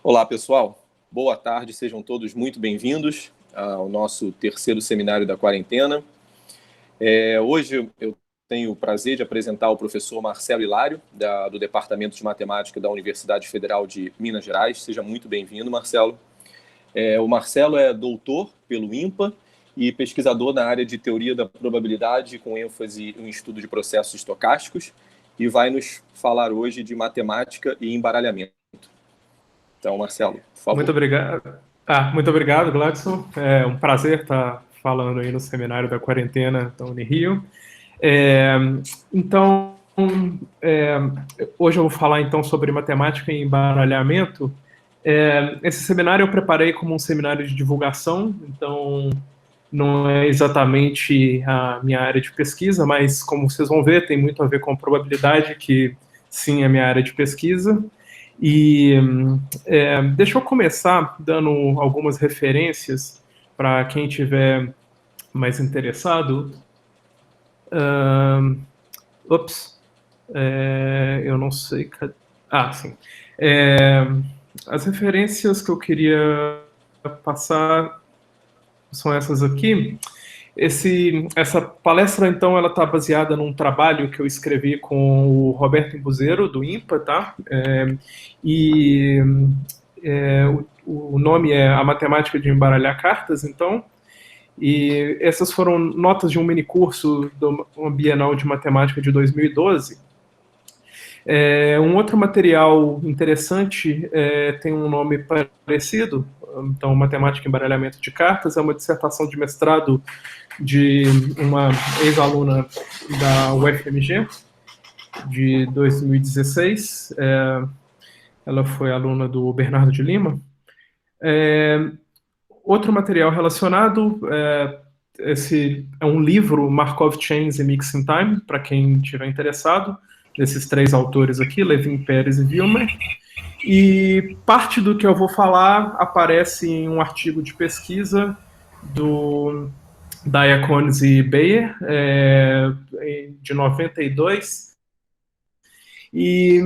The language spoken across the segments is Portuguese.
Olá, pessoal. Boa tarde, sejam todos muito bem-vindos ao nosso terceiro seminário da quarentena. Hoje eu tenho o prazer de apresentar o professor Marcelo Hilário, do Departamento de Matemática da Universidade Federal de Minas Gerais. Seja muito bem-vindo, Marcelo. O Marcelo é doutor pelo INPA e pesquisador na área de teoria da probabilidade, com ênfase em estudo de processos estocásticos, e vai nos falar hoje de matemática e embaralhamento. Então, Marcelo, por Muito favor. obrigado. Muito obrigado, Gladson. É um prazer estar falando aí no seminário da quarentena da Unirio. É, então, é, hoje eu vou falar então sobre matemática e embaralhamento. Esse seminário eu preparei como um seminário de divulgação, então não é exatamente a minha área de pesquisa, mas como vocês vão ver, tem muito a ver com probabilidade, que sim é minha área de pesquisa. E deixa eu começar dando algumas referências para quem tiver mais interessado. Eu não sei. Sim. As referências que eu queria passar são essas aqui. Essa palestra, então, ela está baseada num trabalho que eu escrevi com o Roberto Imbuzeiro, do INPA, tá? E o nome é A Matemática de Embaralhar Cartas, então. E essas foram notas de um minicurso do Bienal de Matemática de 2012. Um outro material interessante tem um nome parecido, então, Matemática e Embaralhamento de Cartas, é uma dissertação de mestrado de uma ex-aluna da UFMG, de 2016. Ela foi aluna do Bernardo de Lima. Outro material relacionado, esse é um livro, Markov Chains e Mixing Time, para quem estiver interessado, desses três autores aqui, Levin, Pérez e Vilmer. E parte do que eu vou falar aparece em um artigo de pesquisa do Diaconis e Bayer, de 92. E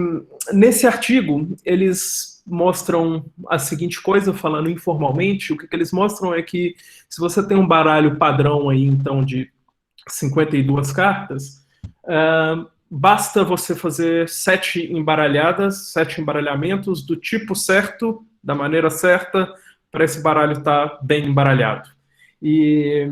nesse artigo, eles mostram a seguinte coisa, falando informalmente. O que eles mostram é que se você tem um baralho padrão aí, então, de 52 cartas, basta você fazer 7 embaralhadas, 7 embaralhamentos do tipo certo, da maneira certa, para esse baralho estar bem embaralhado. E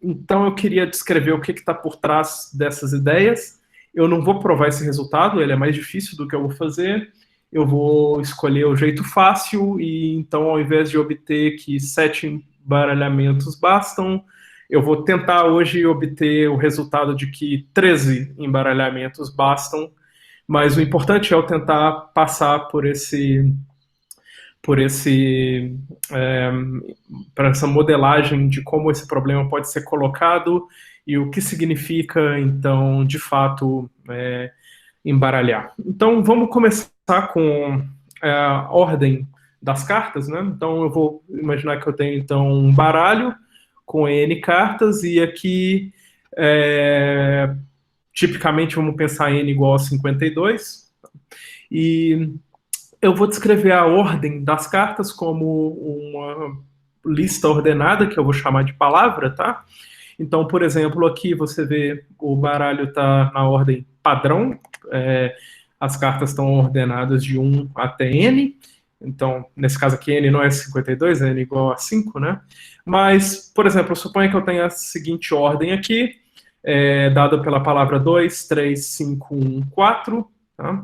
então eu queria descrever o que está por trás dessas ideias. Eu não vou provar esse resultado, ele é mais difícil do que eu vou fazer. Eu vou escolher o jeito fácil e então, ao invés de obter que 7 embaralhamentos bastam, eu vou tentar hoje obter o resultado de que 13 embaralhamentos bastam, mas o importante é eu tentar passar por para essa modelagem de como esse problema pode ser colocado e o que significa, então, de fato, embaralhar. Então, vamos começar com a ordem das cartas, né? Então, eu vou imaginar que eu tenho, então, um baralho com N cartas, e aqui, tipicamente, vamos pensar N igual a 52, e eu vou descrever a ordem das cartas como uma lista ordenada, que eu vou chamar de palavra, tá? Então, por exemplo, aqui você vê o baralho está na ordem padrão, as cartas estão ordenadas de 1 até N, então, nesse caso aqui, N não é 52, é N igual a 5, né? Mas, por exemplo, suponha que eu tenha a seguinte ordem aqui, dada pela palavra 2, 3, 5, 1, 4, tá?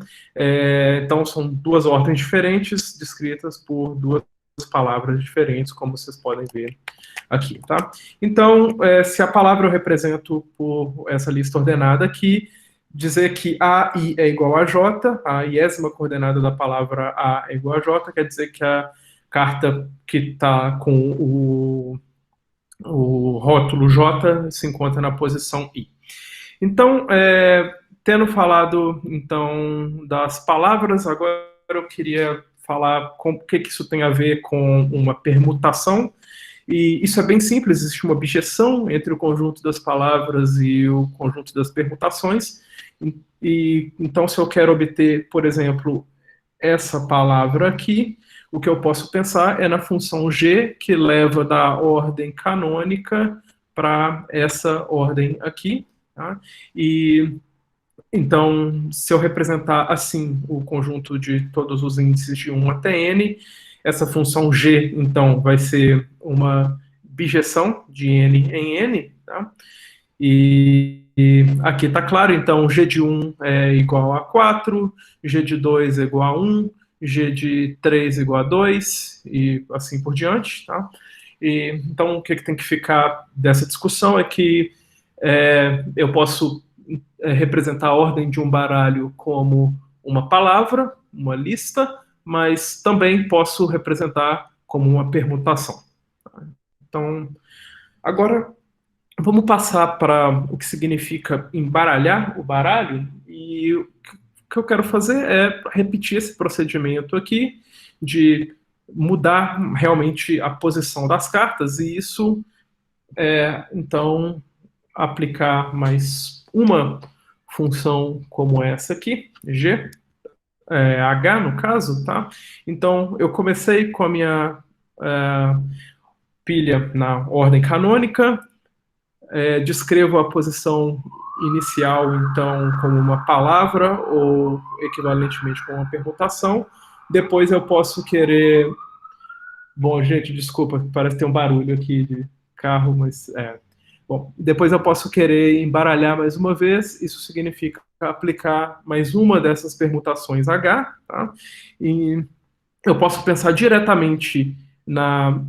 Então, são duas ordens diferentes, descritas por duas palavras diferentes, como vocês podem ver aqui, tá? Então, se a palavra eu represento por essa lista ordenada aqui, dizer que AI é igual a J, a iésima coordenada da palavra A é igual a J, quer dizer que a carta que está com o rótulo J se encontra na posição I. Então, tendo falado, então, das palavras, agora eu queria falar com o que isso tem a ver com uma permutação. E isso é bem simples, existe uma objeção entre o conjunto das palavras e o conjunto das permutações. E então, se eu quero obter, por exemplo, essa palavra aqui, o que eu posso pensar é na função g, que leva da ordem canônica para essa ordem aqui, tá? E então, se eu representar assim o conjunto de todos os índices de 1 até n, essa função g, então, vai ser uma bijeção de n em n, tá? E aqui está claro, então, g de 1 é igual a 4, g de 2 é igual a 1, g de 3 é igual a 2, e assim por diante, tá? Então, o que tem que ficar dessa discussão é que eu posso representar a ordem de um baralho como uma palavra, uma lista, mas também posso representar como uma permutação. Então, agora vamos passar para o que significa embaralhar o baralho, e o que eu quero fazer é repetir esse procedimento aqui de mudar realmente a posição das cartas, e isso então, aplicar mais uma função como essa aqui, g, h no caso, tá? Então, eu comecei com a minha pilha na ordem canônica, descrevo a posição inicial, então, como uma palavra, ou equivalentemente como uma permutação. Depois eu posso querer... Bom, gente, desculpa, parece ter um barulho aqui de carro, mas... Bom, depois eu posso querer embaralhar mais uma vez, isso significa aplicar mais uma dessas permutações H, tá? E eu posso pensar diretamente na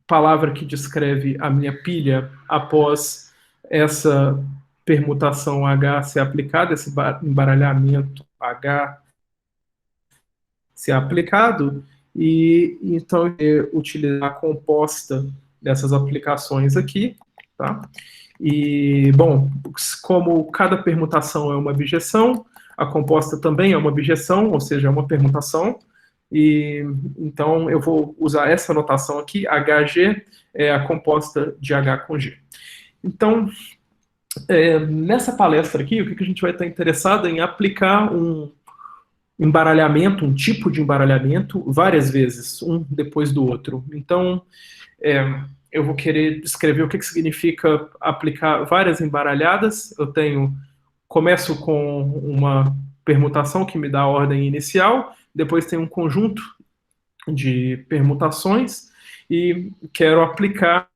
palavra que descreve a minha pilha após essa permutação H ser aplicada, esse embaralhamento H ser aplicado, e então utilizar a composta dessas aplicações aqui, tá? E, bom, como cada permutação é uma bijeção, a composta também é uma bijeção, ou seja, é uma permutação, e então eu vou usar essa notação aqui, HG é a composta de H com G. Então, nessa palestra aqui, o que a gente vai estar interessado em aplicar um embaralhamento, um tipo de embaralhamento, várias vezes, um depois do outro. Então, eu vou querer descrever o que significa aplicar várias embaralhadas. Começo com uma permutação que me dá a ordem inicial, depois tem um conjunto de permutações, e quero aplicar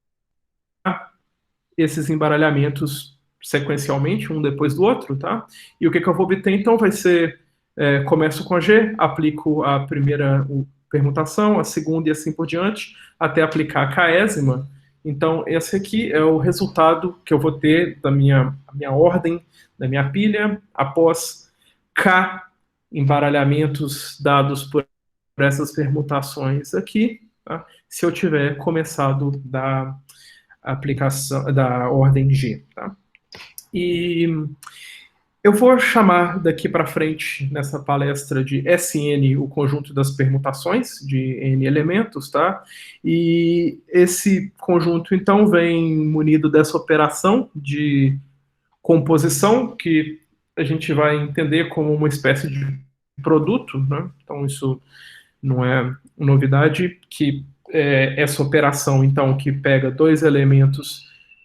esses embaralhamentos sequencialmente, um depois do outro, tá? E o que eu vou obter, então, vai ser, começo com a G, aplico a primeira permutação, a segunda e assim por diante, até aplicar a késima. Então, esse aqui é o resultado que eu vou ter da minha ordem, da minha pilha, após K embaralhamentos dados por essas permutações aqui, tá? Se eu tiver começado da aplicação da ordem G, tá? E eu vou chamar daqui para frente, nessa palestra, de SN, o conjunto das permutações, de N elementos, tá? E esse conjunto, então, vem munido dessa operação de composição, que a gente vai entender como uma espécie de produto, né? Então, isso não é novidade, que essa operação, então, que pega dois elementos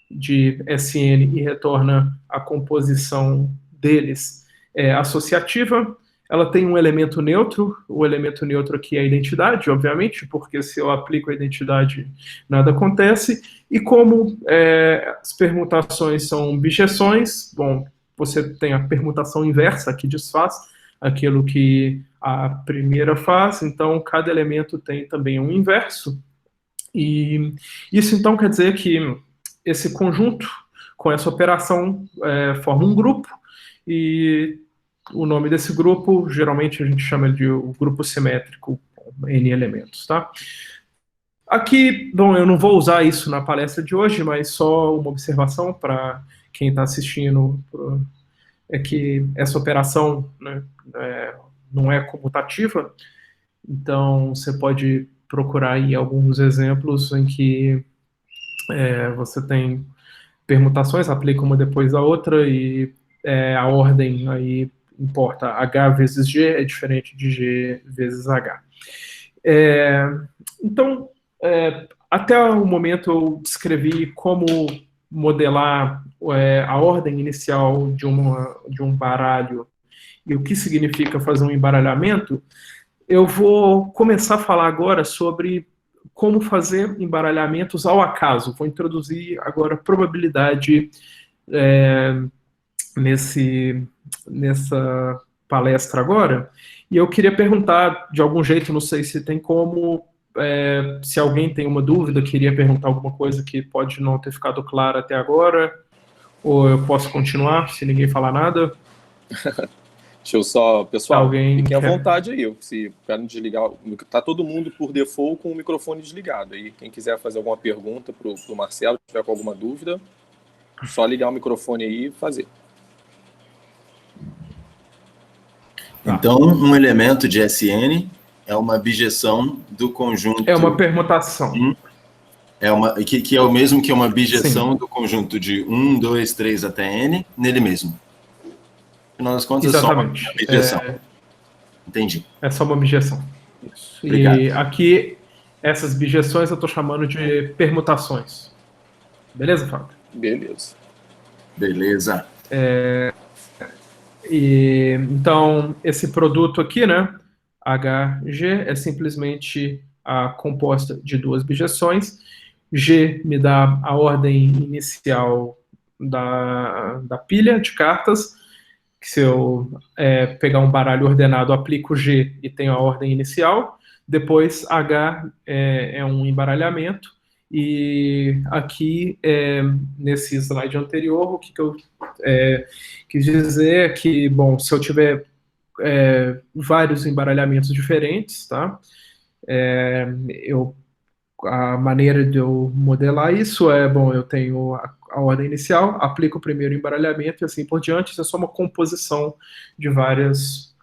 de SN e retorna a composição deles associativa. Ela tem um elemento neutro, o elemento neutro aqui é a identidade, obviamente, porque se eu aplico a identidade, nada acontece, e como as permutações são bijeções, bom, você tem a permutação inversa, que desfaz aquilo que a primeira faz, então cada elemento tem também um inverso, e isso então quer dizer que esse conjunto, com essa operação, forma um grupo, e o nome desse grupo, geralmente a gente chama de o grupo simétrico, N elementos, tá? Aqui, bom, eu não vou usar isso na palestra de hoje, mas só uma observação para quem está assistindo, é que essa operação, né, não é comutativa, então você pode procurar aí alguns exemplos em que você tem permutações, aplica uma depois da outra, e a ordem aí importa. H vezes G é diferente de G vezes H. Então, até o momento eu descrevi como modelar a ordem inicial de um baralho e o que significa fazer um embaralhamento. Eu vou começar a falar agora sobre como fazer embaralhamentos ao acaso. Vou introduzir agora probabilidade nessa palestra agora. E eu queria perguntar, de algum jeito, não sei se tem como, se alguém tem uma dúvida, queria perguntar alguma coisa que pode não ter ficado clara até agora, ou eu posso continuar, se ninguém falar nada. Deixa eu só, pessoal, Alguém fiquem à quer... vontade aí. Se querem desligar, tá todo mundo por default com o microfone desligado. Aí, quem quiser fazer alguma pergunta pro Marcelo, se tiver com alguma dúvida, só ligar o microfone aí e fazer. Então, um elemento de SN é uma bijeção do conjunto... É uma permutação. Que é o mesmo que uma bijeção Sim. do conjunto de 1, 2, 3 até N nele mesmo. Afinal das contas, Exatamente. É só uma bijeção. Entendi. É só uma bijeção. Isso. Obrigado. E aqui, essas bijeções eu estou chamando de permutações. Beleza, Fábio? Beleza. Beleza. Então, esse produto aqui, né, HG, é simplesmente a composta de duas bijeções. G me dá a ordem inicial da pilha de cartas, que se eu pegar um baralho ordenado, aplico G e tenho a ordem inicial. Depois, H é um embaralhamento. E aqui, nesse slide anterior, o que eu quis dizer é que, bom, se eu tiver vários embaralhamentos diferentes, tá? A maneira de eu modelar isso bom, eu tenho a ordem inicial, aplico o primeiro embaralhamento e assim por diante. Isso é só uma composição de várias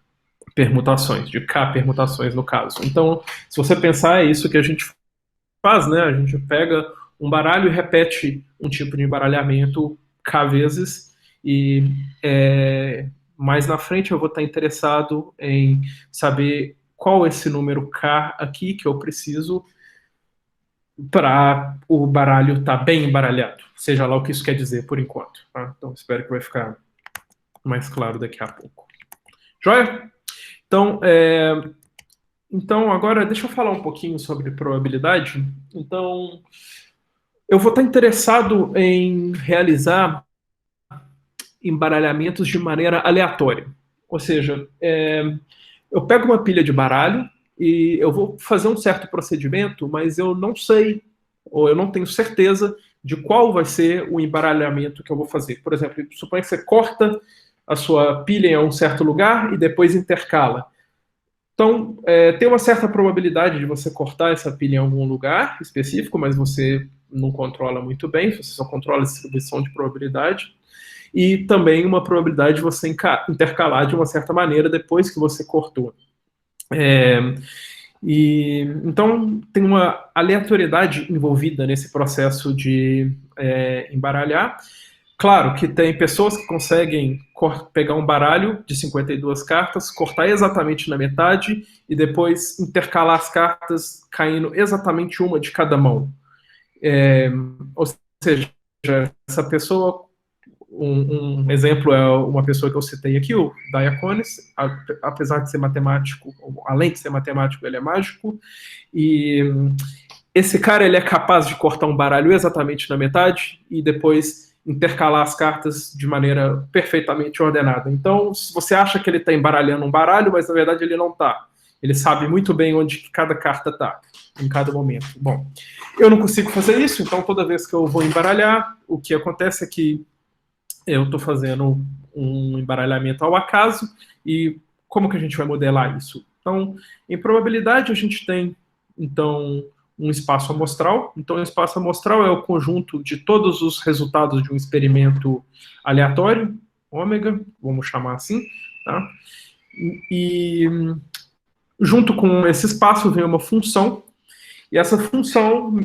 permutações, de K permutações no caso. Então, se você pensar, é isso que a gente faz, né? A gente pega um baralho e repete um tipo de embaralhamento K vezes, e mais na frente eu vou estar interessado em saber qual é esse número K aqui que eu preciso para o baralho estar bem embaralhado, seja lá o que isso quer dizer por enquanto. Tá? Então espero que vai ficar mais claro daqui a pouco. Joia? Então agora deixa eu falar um pouquinho sobre probabilidade. Então eu vou estar interessado em realizar embaralhamentos de maneira aleatória. Ou seja, eu pego uma pilha de baralho e eu vou fazer um certo procedimento, mas eu não sei, ou eu não tenho certeza de qual vai ser o embaralhamento que eu vou fazer. Por exemplo, suponha que você corta a sua pilha em um certo lugar e depois intercala. Então, tem uma certa probabilidade de você cortar essa pilha em algum lugar específico, mas você não controla muito bem, você só controla a distribuição de probabilidade. E também uma probabilidade de você intercalar de uma certa maneira depois que você cortou. Então, tem uma aleatoriedade envolvida nesse processo de embaralhar. Claro que tem pessoas que conseguem pegar um baralho de 52 cartas, cortar exatamente na metade e depois intercalar as cartas caindo exatamente uma de cada mão. Ou seja, essa pessoa... Um exemplo é uma pessoa que eu citei aqui, o Diaconis, apesar de ser matemático, além de ser matemático, ele é mágico, e esse cara ele é capaz de cortar um baralho exatamente na metade e depois intercalar as cartas de maneira perfeitamente ordenada. Então, se você acha que ele está embaralhando um baralho, mas na verdade ele não está. Ele sabe muito bem onde cada carta está, em cada momento. Bom, eu não consigo fazer isso, então toda vez que eu vou embaralhar, o que acontece é que eu estou fazendo um embaralhamento ao acaso. E como que a gente vai modelar isso? Então, em probabilidade, a gente tem, então, um espaço amostral. Então, o espaço amostral é o conjunto de todos os resultados de um experimento aleatório, ômega, vamos chamar assim, tá? E junto com esse espaço vem uma função, e essa função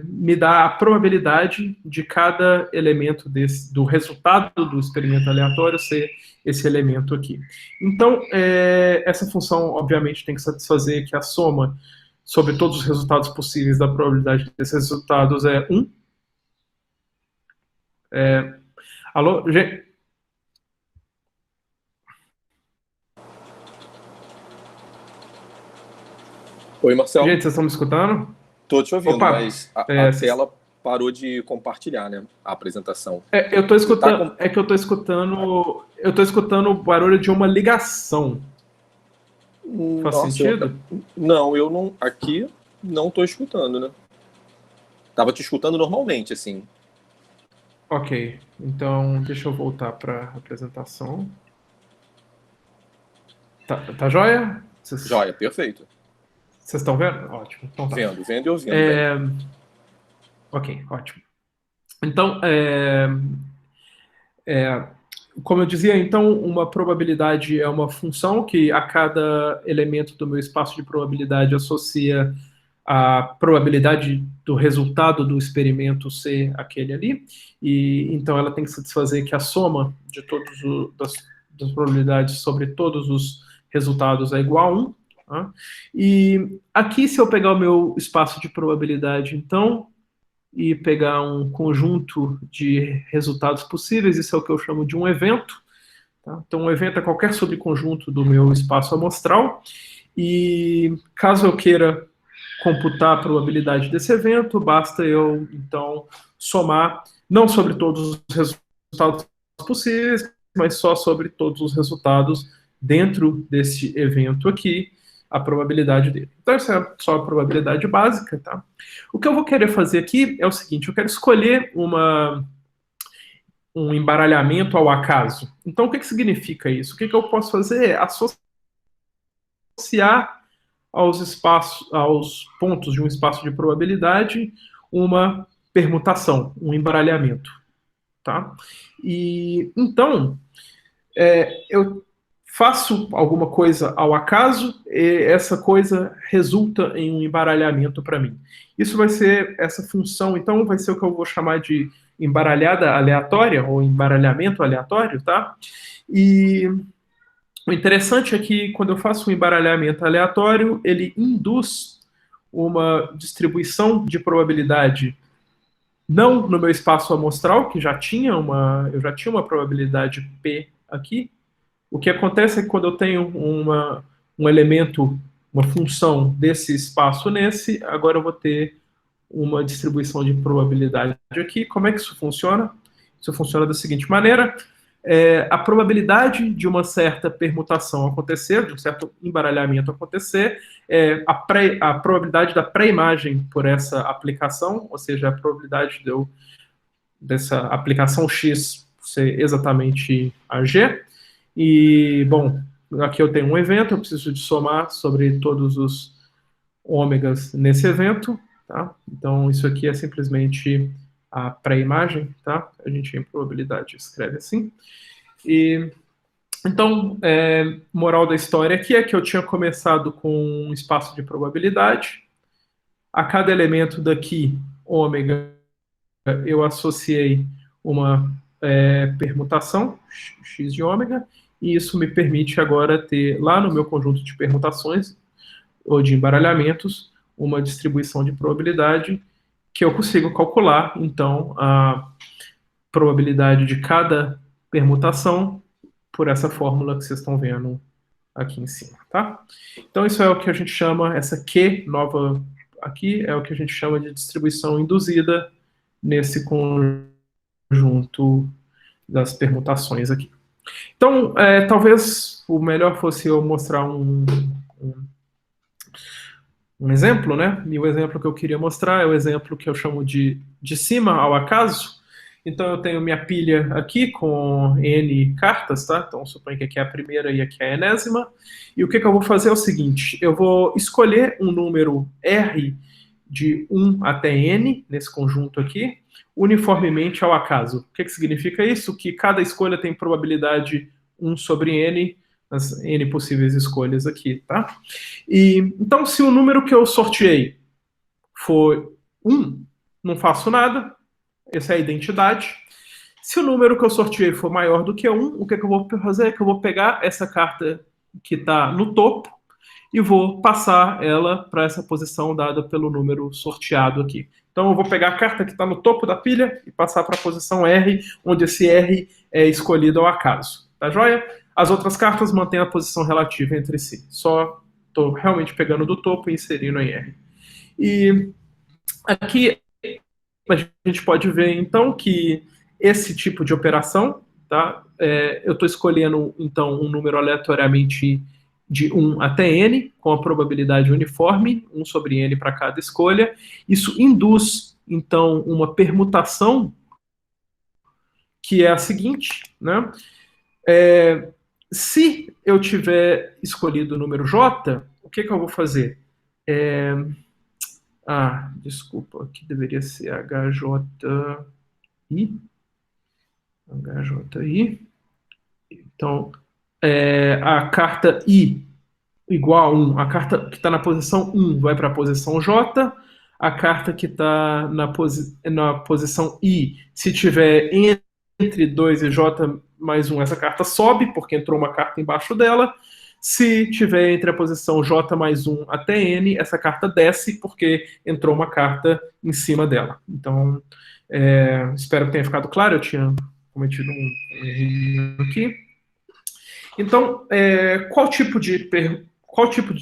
me dá a probabilidade de cada elemento do resultado do experimento aleatório ser esse elemento aqui. Então, essa função, obviamente, tem que satisfazer que a soma sobre todos os resultados possíveis da probabilidade desses resultados é 1. Alô, gente? Oi, Marcelo. Gente, vocês estão me escutando? Tô te ouvindo, Opa, mas a tela parou de compartilhar, né? A apresentação. Eu tô escutando, é que eu tô escutando o barulho de uma ligação. Faz sentido? Não, eu não. Aqui não tô escutando, né? Tava te escutando normalmente, assim. Ok, então deixa eu voltar para a apresentação. Tá joia? Joia, perfeito. Vocês estão vendo? Ótimo. Então tá. Vendo e ouvindo. Ok, ótimo. Então, como eu dizia, então, uma probabilidade é uma função que a cada elemento do meu espaço de probabilidade associa a probabilidade do resultado do experimento ser aquele ali, e então ela tem que satisfazer que a soma de das probabilidades sobre todos os resultados é igual a 1. Tá? E aqui, se eu pegar o meu espaço de probabilidade, então, e pegar um conjunto de resultados possíveis, isso é o que eu chamo de um evento. Tá? Então, um evento é qualquer subconjunto do meu espaço amostral, e caso eu queira computar a probabilidade desse evento, basta eu, então, somar, não sobre todos os resultados possíveis, mas só sobre todos os resultados dentro desse evento aqui, a probabilidade dele. Então, essa é só a probabilidade básica, tá? O que eu vou querer fazer aqui é o seguinte, eu quero escolher um embaralhamento ao acaso. Então, o que significa isso? O que eu posso fazer é associar aos pontos de um espaço de probabilidade uma permutação, um embaralhamento. Tá? E então, eu faço alguma coisa ao acaso e essa coisa resulta em um embaralhamento para mim. Isso vai ser essa função, então vai ser o que eu vou chamar de embaralhada aleatória ou embaralhamento aleatório, tá? E o interessante é que quando eu faço um embaralhamento aleatório, ele induz uma distribuição de probabilidade não no meu espaço amostral, que eu já tinha uma probabilidade P aqui. O que acontece é que quando eu tenho um elemento, uma função desse espaço nesse, agora eu vou ter uma distribuição de probabilidade aqui. Como é que isso funciona? Isso funciona da seguinte maneira: a probabilidade de uma certa permutação acontecer, de um certo embaralhamento acontecer, a probabilidade da pré-imagem por essa aplicação, ou seja, a probabilidade dessa aplicação X ser exatamente a G. E, bom, aqui eu tenho um evento, eu preciso de somar sobre todos os ômegas nesse evento, tá? Então, isso aqui é simplesmente a pré-imagem, tá? A gente em probabilidade escreve assim. E então, moral da história aqui é que eu tinha começado com um espaço de probabilidade. A cada elemento daqui, ômega, eu associei uma permutação, x de ômega, e isso me permite agora ter, lá no meu conjunto de permutações, ou de embaralhamentos, uma distribuição de probabilidade que eu consigo calcular, então, a probabilidade de cada permutação por essa fórmula que vocês estão vendo aqui em cima, tá? Então, isso é o que a gente chama, essa Q nova aqui, é o que a gente chama de distribuição induzida nesse conjunto das permutações aqui. Então, talvez o melhor fosse eu mostrar um exemplo, né? E o exemplo que eu queria mostrar é o exemplo que eu chamo de cima ao acaso. Então, eu tenho minha pilha aqui com N cartas, tá? Então, suponho que aqui é a primeira e aqui é a enésima. E o que eu vou fazer é o seguinte, eu vou escolher um número R de 1 até N, nesse conjunto aqui, uniformemente ao acaso. O que significa isso? Que cada escolha tem probabilidade 1 sobre N, as N possíveis escolhas aqui, tá? E, então, se o número que eu sorteei for 1, não faço nada, essa é a identidade. Se o número que eu sorteei for maior do que 1, o que eu vou fazer é que eu vou pegar essa carta que está no topo e vou passar ela para essa posição dada pelo número sorteado aqui. Então eu vou pegar a carta que está no topo da pilha e passar para a posição R, onde esse R é escolhido ao acaso. Tá joia? As outras cartas mantêm a posição relativa entre si. Só estou realmente pegando do topo e inserindo em R. E aqui a gente pode ver, então, que esse tipo de operação, tá? Eu estou escolhendo, então, um número aleatoriamente de 1 até n, com a probabilidade uniforme, 1 sobre n para cada escolha. Isso induz, então, uma permutação que é a seguinte, né? Se eu tiver escolhido o número j, o que eu vou fazer? Desculpa, aqui deveria ser HJI. HJI. Então, a carta I igual a 1, a carta que está na posição 1 vai para a posição J, a carta que está na posição I, se tiver entre 2 e J mais 1, essa carta sobe, porque entrou uma carta embaixo dela. Se tiver entre a posição J mais 1 até N, essa carta desce, porque entrou uma carta em cima dela. Então, espero que tenha ficado claro, eu tinha cometido um erro aqui. Então, qual tipo de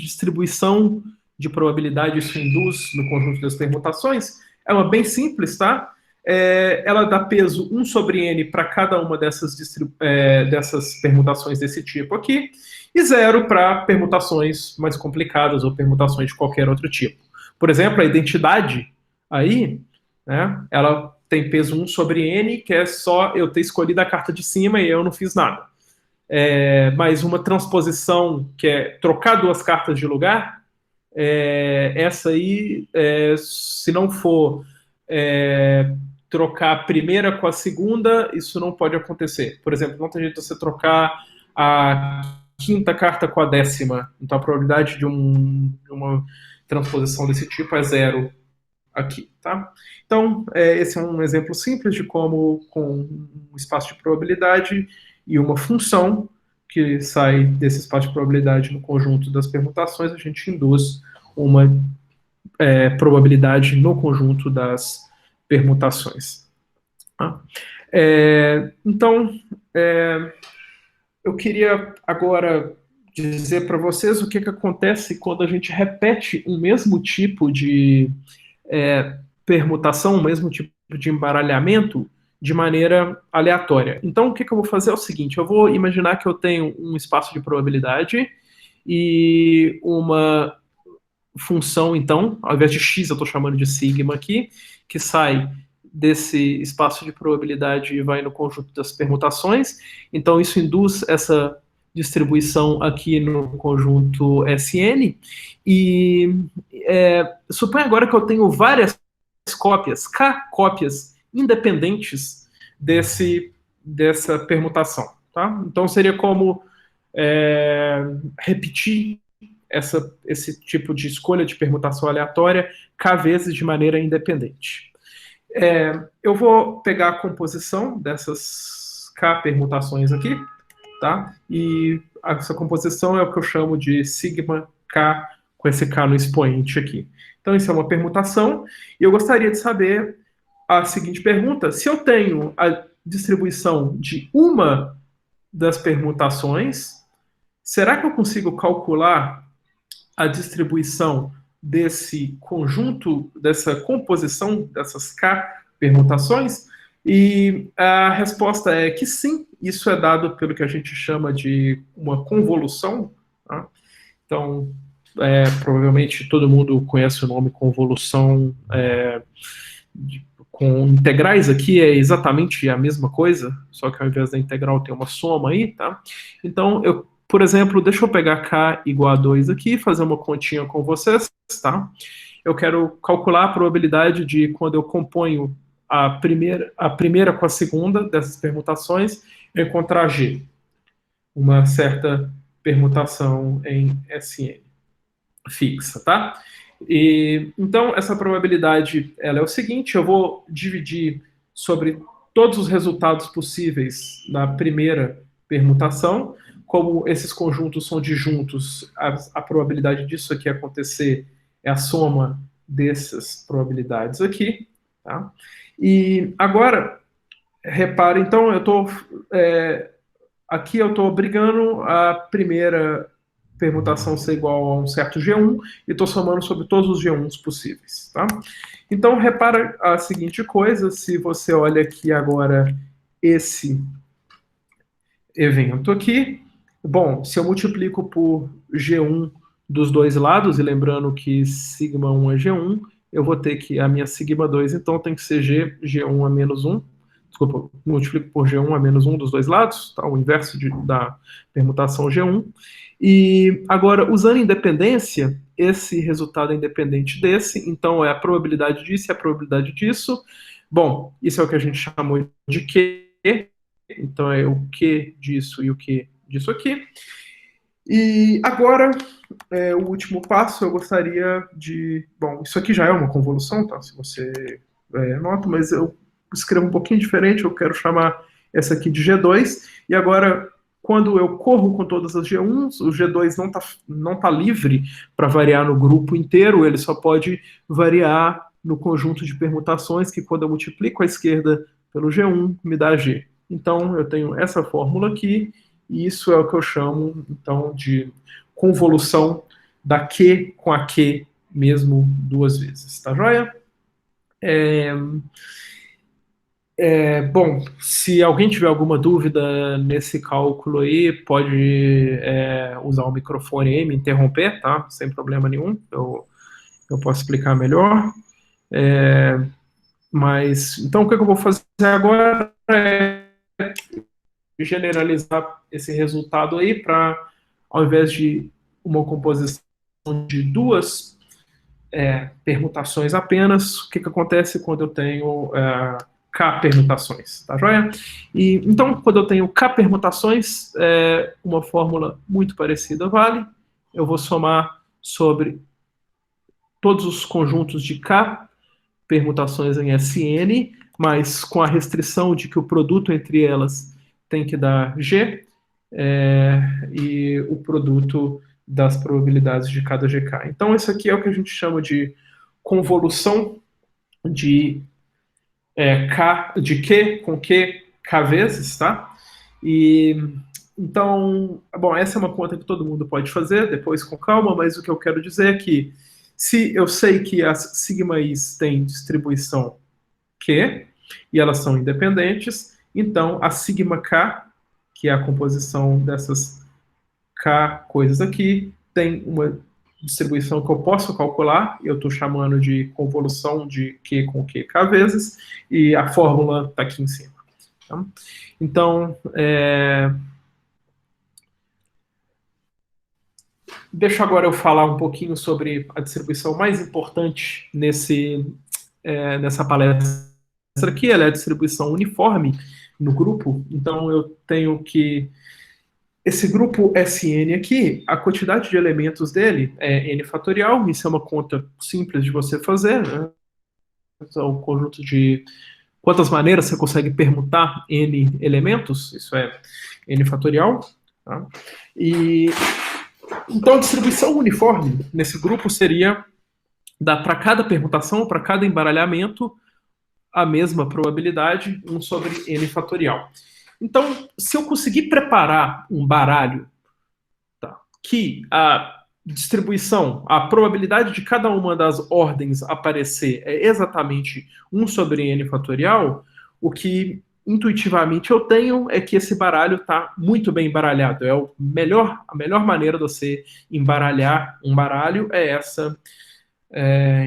distribuição de probabilidade isso induz no conjunto das permutações? É uma bem simples, tá? Ela dá peso 1 sobre n para cada uma dessas permutações desse tipo aqui, e 0 para permutações mais complicadas ou permutações de qualquer outro tipo. Por exemplo, a identidade aí, né, ela tem peso 1 sobre n, que é só eu ter escolhido a carta de cima e eu não fiz nada. Mas uma transposição, que é trocar duas cartas de lugar, essa aí, se não for trocar a primeira com a segunda, isso não pode acontecer. Por exemplo, não tem jeito de você trocar a quinta carta com a 10ª. Então a probabilidade de uma transposição desse tipo é 0 aqui, tá? Então, esse é um exemplo simples de como, com um espaço de probabilidade e uma função que sai desse espaço de probabilidade no conjunto das permutações, a gente induz uma probabilidade no conjunto das permutações. Tá? Então, eu queria agora dizer para vocês o que acontece quando a gente repete o mesmo tipo de permutação, o mesmo tipo de embaralhamento de maneira aleatória. Então, o que eu vou fazer é o seguinte, eu vou imaginar que eu tenho um espaço de probabilidade e uma função, então, ao invés de x, eu estou chamando de sigma aqui, que sai desse espaço de probabilidade e vai no conjunto das permutações. Então, isso induz essa distribuição aqui no conjunto SN. E suponha agora que eu tenho várias cópias, K cópias independentes dessa permutação. Tá? Então, seria como repetir esse tipo de escolha de permutação aleatória K vezes de maneira independente. Eu vou pegar a composição dessas K permutações aqui, tá? E essa composição é o que eu chamo de sigma K, com esse K no expoente aqui. Então, isso é uma permutação, e eu gostaria de saber a seguinte pergunta: se eu tenho a distribuição de uma das permutações, será que eu consigo calcular a distribuição desse conjunto, dessa composição, dessas K permutações? E a resposta é que sim, isso é dado pelo que a gente chama de uma convolução. Tá? Então, provavelmente todo mundo conhece o nome convolução com integrais aqui, é exatamente a mesma coisa, só que ao invés da integral tem uma soma aí, tá? Então, por exemplo, deixa eu pegar K igual a 2 aqui e fazer uma continha com vocês, tá? Eu quero calcular a probabilidade de quando eu componho a primeira com a segunda dessas permutações, eu encontrar G, uma certa permutação em SN fixa, tá? E, então, essa probabilidade ela é o seguinte, eu vou dividir sobre todos os resultados possíveis da primeira permutação. Como esses conjuntos são disjuntos, a probabilidade disso aqui acontecer é a soma dessas probabilidades aqui. Tá? E agora, repare, então, aqui eu estou obrigando a primeira permutação ser igual a um certo G1 e estou somando sobre todos os G1s possíveis. Tá? Então, repara a seguinte coisa, se você olha aqui agora esse evento aqui, bom, se eu multiplico por G1 dos dois lados, e lembrando que sigma 1 é G1, eu vou ter que a minha sigma 2, então tem que ser G1 a menos 1, desculpa, multiplico por G1 a menos 1 dos dois lados, tá? O inverso da permutação G1. E agora, usando independência, esse resultado é independente desse, então é a probabilidade disso e a probabilidade disso. Bom, isso é o que a gente chamou de Q, então é o Q disso e o Q disso aqui. E agora, o último passo, eu gostaria de... Bom, isso aqui já é uma convolução, tá? Se você nota, mas eu escrevo um pouquinho diferente, eu quero chamar essa aqui de G2, e agora, quando eu corro com todas as G1s, o G2 não tá livre para variar no grupo inteiro, ele só pode variar no conjunto de permutações, que quando eu multiplico a esquerda pelo G1, me dá G. Então, eu tenho essa fórmula aqui, e isso é o que eu chamo, então, de convolução da Q com a Q mesmo duas vezes, tá joia? Bom, se alguém tiver alguma dúvida nesse cálculo aí, pode usar o microfone e me interromper, tá? Sem problema nenhum, eu posso explicar melhor. Mas, então, o que eu vou fazer agora é generalizar esse resultado aí para, ao invés de uma composição de duas permutações apenas, o que acontece quando eu tenho K permutações, tá joia? E, então, quando eu tenho K permutações, uma fórmula muito parecida vale, eu vou somar sobre todos os conjuntos de K permutações em Sn, mas com a restrição de que o produto entre elas tem que dar G, e o produto das probabilidades de cada GK. Então, isso aqui é o que a gente chama de convolução de Q com K vezes, tá? E então, bom, essa é uma conta que todo mundo pode fazer, depois com calma, mas o que eu quero dizer é que se eu sei que as sigma i's têm distribuição Q, e elas são independentes, então a sigma K, que é a composição dessas K coisas aqui, tem uma distribuição que eu posso calcular, eu estou chamando de convolução de Q com K vezes, e a fórmula está aqui em cima. Tá? Então, deixa agora eu falar um pouquinho sobre a distribuição mais importante nessa palestra aqui, ela é a distribuição uniforme no grupo, então eu tenho que esse grupo Sn aqui, a quantidade de elementos dele é n fatorial, isso é uma conta simples de você fazer, né? Então, o conjunto de quantas maneiras você consegue permutar n elementos, isso é n fatorial. Tá? E, então, a distribuição uniforme nesse grupo seria dar para cada permutação, para cada embaralhamento, a mesma probabilidade, 1 sobre n fatorial. Então, se eu conseguir preparar um baralho, tá, que a distribuição, a probabilidade de cada uma das ordens aparecer é exatamente 1 sobre n fatorial, o que intuitivamente eu tenho é que esse baralho está muito bem embaralhado. A melhor maneira de você embaralhar um baralho é essa.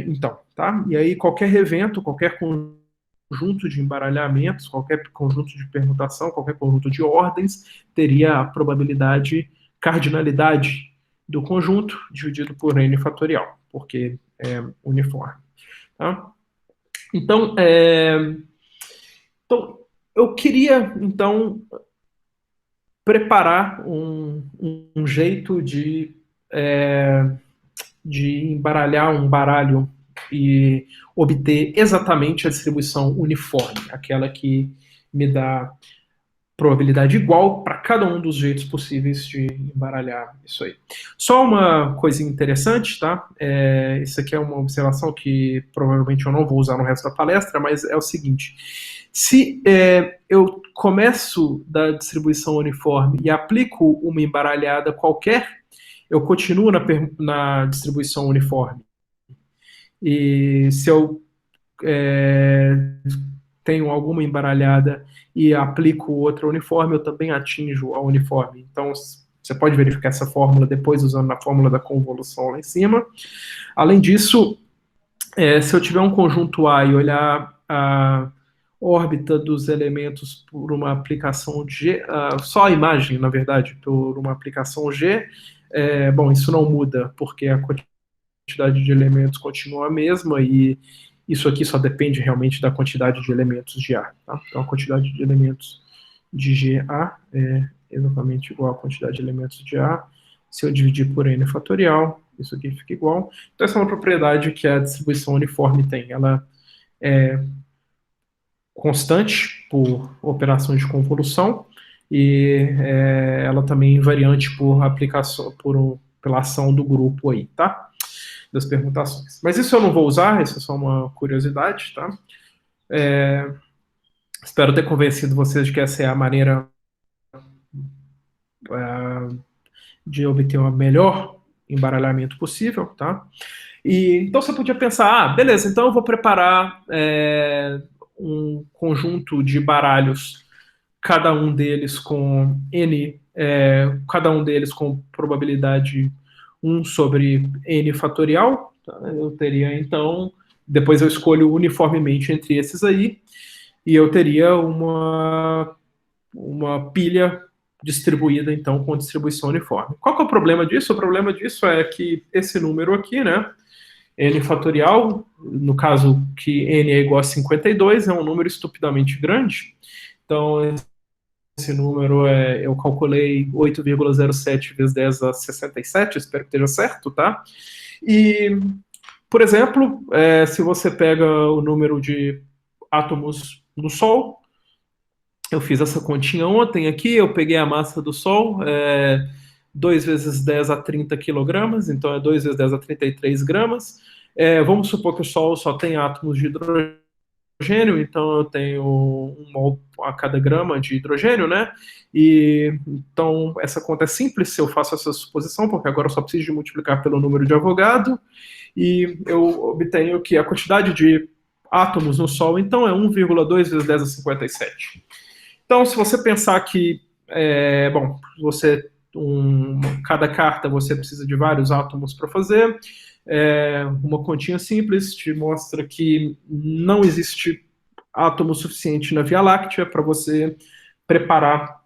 Então, tá? E aí qualquer evento, qualquer conjunto de embaralhamentos, qualquer conjunto de permutação, qualquer conjunto de ordens, teria a probabilidade, cardinalidade do conjunto dividido por n fatorial, porque é uniforme. Tá? Então, eu queria, então, preparar um jeito de de embaralhar um baralho e obter exatamente a distribuição uniforme, aquela que me dá probabilidade igual para cada um dos jeitos possíveis de embaralhar isso aí. Só uma coisa interessante, tá? Isso aqui é uma observação que provavelmente eu não vou usar no resto da palestra, mas é o seguinte: se eu começo da distribuição uniforme e aplico uma embaralhada qualquer, eu continuo na distribuição uniforme. E se eu tenho alguma embaralhada e aplico outra uniforme, eu também atinjo a uniforme. Então, você pode verificar essa fórmula depois usando a fórmula da convolução lá em cima. Além disso, se eu tiver um conjunto A e olhar a órbita dos elementos por uma aplicação G, só a imagem, na verdade, por uma aplicação G, bom, isso não muda, porque a quantidade de elementos continua a mesma e isso aqui só depende realmente da quantidade de elementos de A. Tá? Então, a quantidade de elementos de GA é exatamente igual à quantidade de elementos de A. Se eu dividir por N fatorial, isso aqui fica igual. Então, essa é uma propriedade que a distribuição uniforme tem. Ela é constante por operações de convolução e ela também é invariante por aplicação, pela ação do grupo aí, tá? Das permutações. Mas isso eu não vou usar, isso é só uma curiosidade, tá? Espero ter convencido vocês de que essa é a maneira de obter o melhor embaralhamento possível, tá? E então você podia pensar, beleza, então eu vou preparar um conjunto de baralhos, cada um deles com N, cada um deles com probabilidade 1 sobre N fatorial, tá? Eu teria, então, depois eu escolho uniformemente entre esses aí, e eu teria uma pilha distribuída, então, com distribuição uniforme. Qual que é o problema disso? O problema disso é que esse número aqui, né, N fatorial, no caso que N é igual a 52, é um número estupidamente grande, então esse número eu calculei 8,07 vezes 10 a 67, espero que esteja certo, tá? E, por exemplo, se você pega o número de átomos no Sol, eu fiz essa continha ontem aqui, eu peguei a massa do Sol, 2 vezes 10 a 30 quilogramas, então é 2 vezes 10 a 33 gramas. Vamos supor que o Sol só tem átomos de hidrogênio, então eu tenho 1 mol a cada grama de hidrogênio, né? E então essa conta é simples se eu faço essa suposição, porque agora eu só preciso de multiplicar pelo número de Avogadro, e eu obtenho que a quantidade de átomos no Sol, então, é 1,2 vezes 10 a 57. Então, se você pensar que, cada carta você precisa de vários átomos para fazer, uma continha simples te mostra que não existe átomo suficiente na Via Láctea para você preparar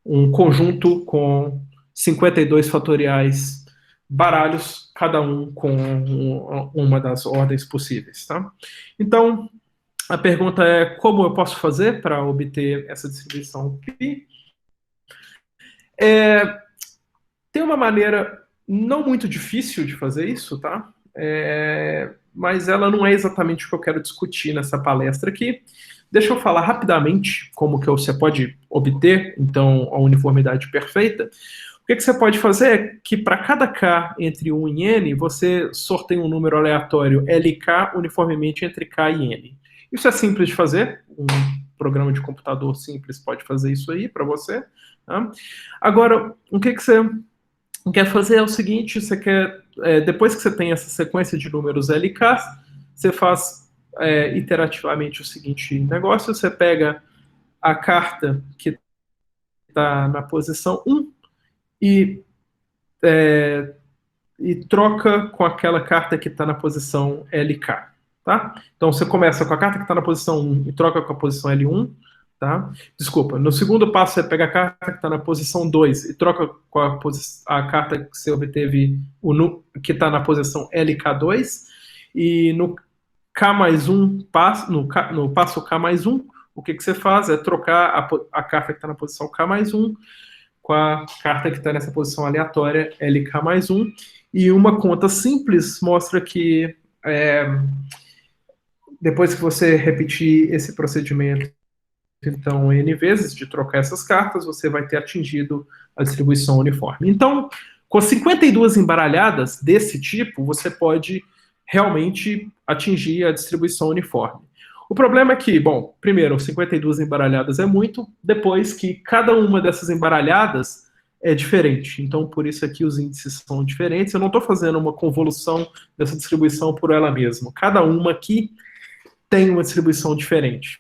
um conjunto com 52 fatoriais baralhos, cada um com uma das ordens possíveis, tá? Então, a pergunta é como eu posso fazer para obter essa distribuição π? Tem uma maneira não muito difícil de fazer isso, tá? Mas ela não é exatamente o que eu quero discutir nessa palestra aqui. Deixa eu falar rapidamente como que você pode obter, então, a uniformidade perfeita. O que você pode fazer é que para cada K entre 1 e N, você sorteia um número aleatório LK uniformemente entre K e N. Isso é simples de fazer, um programa de computador simples pode fazer isso aí para você. Tá? Agora, o que você quer fazer é o seguinte, você quer, depois que você tem essa sequência de números LK, você faz iterativamente o seguinte negócio, você pega a carta que está na posição 1 e troca com aquela carta que está na posição LK. Tá? Então, você começa com a carta que está na posição 1 e troca com a posição L1. Tá? Desculpa, no segundo passo, você pega a carta que está na posição 2 e troca com a carta que você obteve que está na posição LK2. E no K mais 1, no passo K mais 1, o que você faz é trocar a carta que está na posição K mais 1 com a carta que está nessa posição aleatória LK mais 1. E uma conta simples mostra que depois que você repetir esse procedimento, então, N vezes de trocar essas cartas, você vai ter atingido a distribuição uniforme. Então, com 52 embaralhadas desse tipo, você pode realmente atingir a distribuição uniforme. O problema é que, bom, primeiro, 52 embaralhadas é muito, depois que cada uma dessas embaralhadas é diferente. Então, por isso aqui os índices são diferentes. Eu não estou fazendo uma convolução dessa distribuição por ela mesma. Cada uma aqui tem uma distribuição diferente.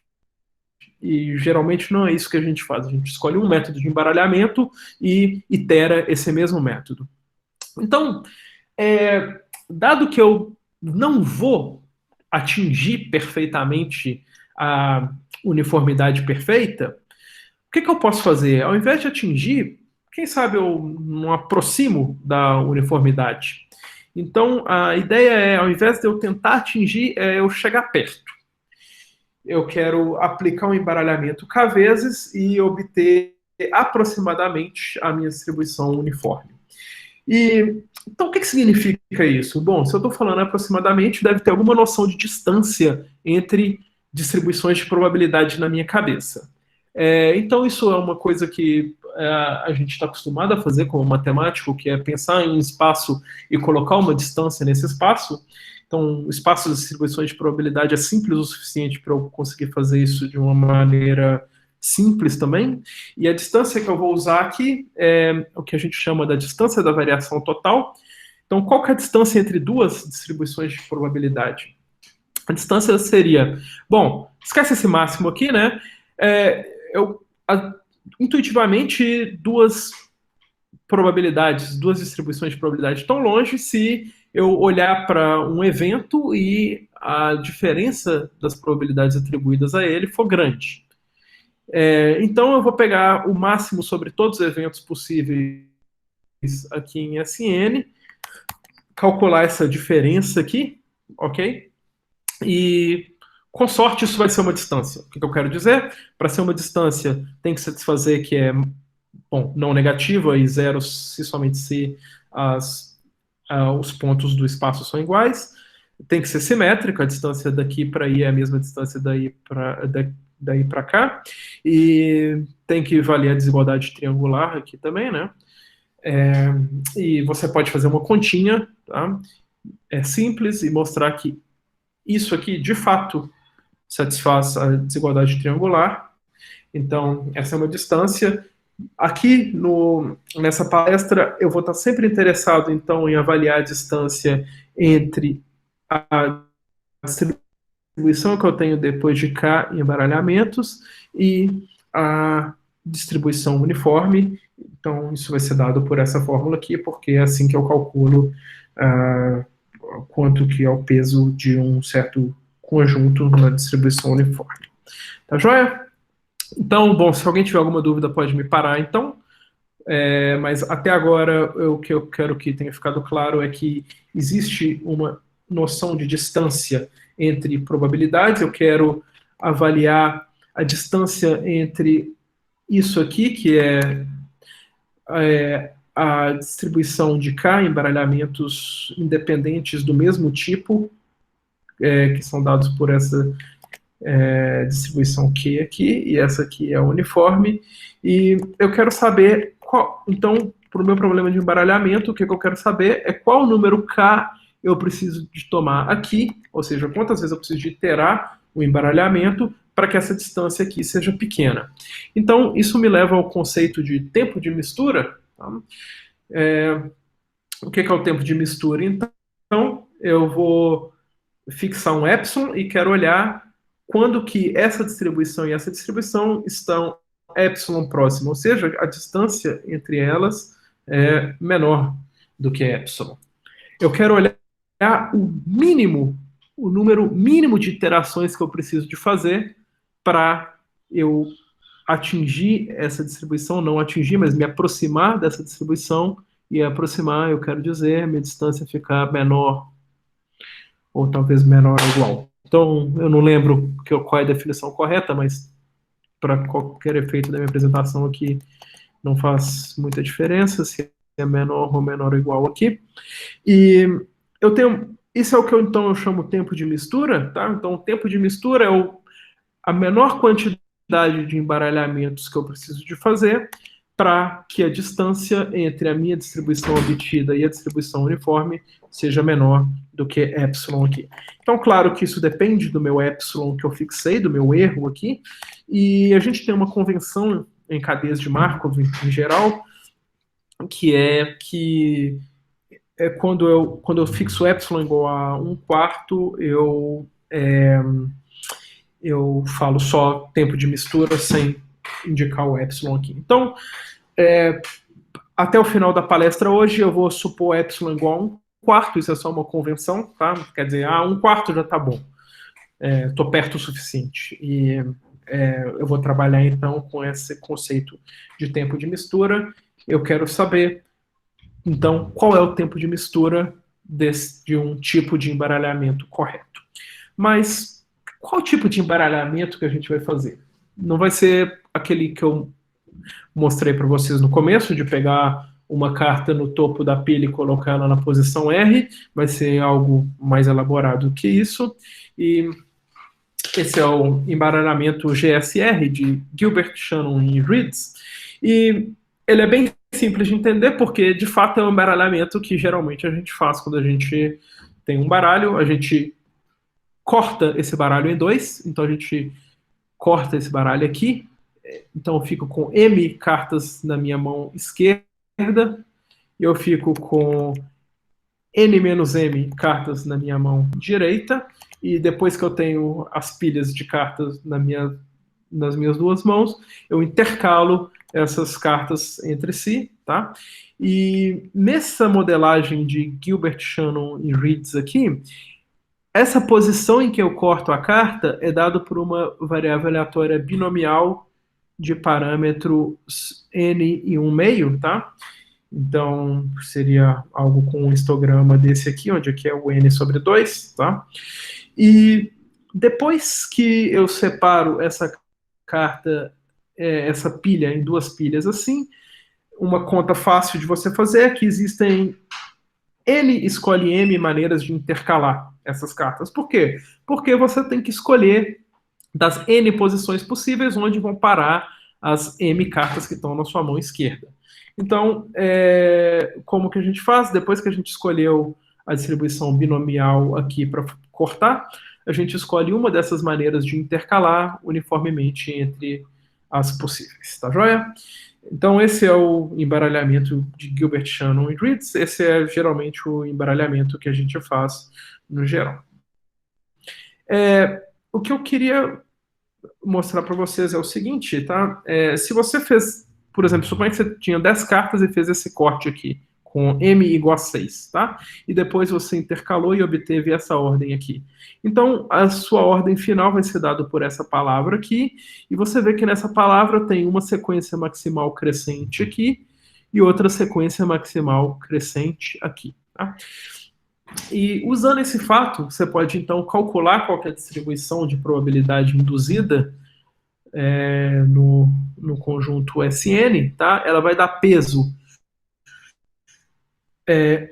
E geralmente não é isso que a gente faz. A gente escolhe um método de embaralhamento e itera esse mesmo método. Então, dado que eu não vou atingir perfeitamente a uniformidade perfeita, o que eu posso fazer? Ao invés de atingir, quem sabe eu não aproximo da uniformidade. Então, a ideia é, ao invés de eu tentar atingir, é eu chegar perto. Eu quero aplicar um embaralhamento K vezes e obter aproximadamente a minha distribuição uniforme. Então, o que significa isso? Bom, se eu estou falando aproximadamente, deve ter alguma noção de distância entre distribuições de probabilidade na minha cabeça. Então, isso é uma coisa que a gente está acostumado a fazer como matemático, que é pensar em um espaço e colocar uma distância nesse espaço. Então, o espaço das distribuições de probabilidade é simples o suficiente para eu conseguir fazer isso de uma maneira simples também. E a distância que eu vou usar aqui é o que a gente chama da distância da variação total. Então, qual que é a distância entre duas distribuições de probabilidade? A distância seria... Bom, esquece esse máximo aqui, né? Intuitivamente, duas probabilidades, duas distribuições de probabilidade estão longe se eu olhar para um evento e a diferença das probabilidades atribuídas a ele for grande. Então, eu vou pegar o máximo sobre todos os eventos possíveis aqui em SN, calcular essa diferença aqui, ok? E, com sorte, isso vai ser uma distância. O que eu quero dizer? Para ser uma distância, tem que satisfazer que é, bom, não negativa e zero se somente se os pontos do espaço são iguais. Tem que ser simétrica, a distância daqui para aí é a mesma distância daí para cá. E tem que valer a desigualdade triangular aqui também, né? E você pode fazer uma continha, tá? É simples e mostrar que isso aqui, de fato, satisfaz a desigualdade triangular. Então, essa é uma distância. Aqui, nessa palestra, eu vou estar sempre interessado, então, em avaliar a distância entre a distribuição que eu tenho depois de K em embaralhamentos e a distribuição uniforme. Então, isso vai ser dado por essa fórmula aqui, porque é assim que eu calculo quanto que é o peso de um certo conjunto na distribuição uniforme. Tá joia? Então, bom, se alguém tiver alguma dúvida pode me parar, então. Mas até agora, o que eu quero que tenha ficado claro é que existe uma noção de distância entre probabilidades. Eu quero avaliar a distância entre isso aqui, que é a distribuição de K em embaralhamentos independentes do mesmo tipo, que são dados por essa distribuição Q aqui, e essa aqui é a uniforme, e eu quero saber então, para o meu problema de embaralhamento, o que eu quero saber é qual número K eu preciso de tomar aqui, ou seja, quantas vezes eu preciso de iterar o embaralhamento para que essa distância aqui seja pequena. Então, isso me leva ao conceito de tempo de mistura. Tá? O que é o tempo de mistura? Então, eu vou fixar um epsilon e quero olhar quando que essa distribuição e essa distribuição estão epsilon próximo, ou seja, a distância entre elas é menor do que epsilon. Eu quero olhar o número mínimo de iterações que eu preciso de fazer para eu atingir essa distribuição, não atingir, mas me aproximar dessa distribuição, e aproximar, eu quero dizer, minha distância ficar menor, ou talvez menor ou igual. Então, eu não lembro qual é a definição correta, mas para qualquer efeito da minha apresentação aqui, não faz muita diferença se é menor ou menor ou igual aqui. E eu tenho... Isso é o que então eu chamo tempo de mistura, tá? Então, o tempo de mistura é a menor quantidade de embaralhamentos que eu preciso de fazer para que a distância entre a minha distribuição obtida e a distribuição uniforme seja menor do que epsilon aqui. Então, claro que isso depende do meu epsilon que eu fixei, do meu erro aqui, e a gente tem uma convenção em cadeias de Markov, em geral, que é quando eu fixo epsilon igual a 1/4, eu falo só tempo de mistura sem indicar o epsilon aqui. Então, até o final da palestra hoje, eu vou supor epsilon igual a 1/4, isso é só uma convenção, tá? Quer dizer, 1/4 já tá bom. Tô perto o suficiente. E eu vou trabalhar, então, com esse conceito de tempo de mistura. Eu quero saber, então, qual é o tempo de mistura de um tipo de embaralhamento correto. Mas qual tipo de embaralhamento que a gente vai fazer? Não vai ser aquele que eu mostrei para vocês no começo, de pegar uma carta no topo da pilha e colocar ela na posição R, vai ser algo mais elaborado que isso. E esse é o embaralhamento GSR, de Gilbert, Shannon e Reeds. E ele é bem simples de entender, porque de fato é um embaralhamento que geralmente a gente faz quando a gente tem um baralho, a gente corta esse baralho em dois, então a gente corta esse baralho aqui, então eu fico com M cartas na minha mão esquerda, e eu fico com N-M cartas na minha mão direita, e depois que eu tenho as pilhas de cartas nas minhas duas mãos, eu intercalo essas cartas entre si, tá? E nessa modelagem de Gilbert, Shannon e Reeds aqui, essa posição em que eu corto a carta é dada por uma variável aleatória binomial de parâmetro n e 1/2, tá? Então, seria algo com um histograma desse aqui, onde aqui é o n sobre 2, tá? E depois que eu separo essa carta, essa pilha em duas pilhas assim, uma conta fácil de você fazer é que existem N escolhe M maneiras de intercalar essas cartas. Por quê? Porque você tem que escolher das N posições possíveis onde vão parar as M cartas que estão na sua mão esquerda. Então, como que a gente faz? Depois que a gente escolheu a distribuição binomial aqui para cortar, a gente escolhe uma dessas maneiras de intercalar uniformemente entre as possíveis, tá joia? Então, esse é o embaralhamento de Gilbert, Shannon e Reeds. Esse é geralmente o embaralhamento que a gente faz no geral. O que eu queria mostrar para vocês é o seguinte, tá? Se você fez, por exemplo, suponha que você tinha 10 cartas e fez esse corte aqui, com M igual a 6, tá? E depois você intercalou e obteve essa ordem aqui. Então, a sua ordem final vai ser dada por essa palavra aqui, e você vê que nessa palavra tem uma sequência maximal crescente aqui, e outra sequência maximal crescente aqui, tá? E usando esse fato, você pode então calcular qual que é a distribuição de probabilidade induzida no conjunto SN, tá? Ela vai dar peso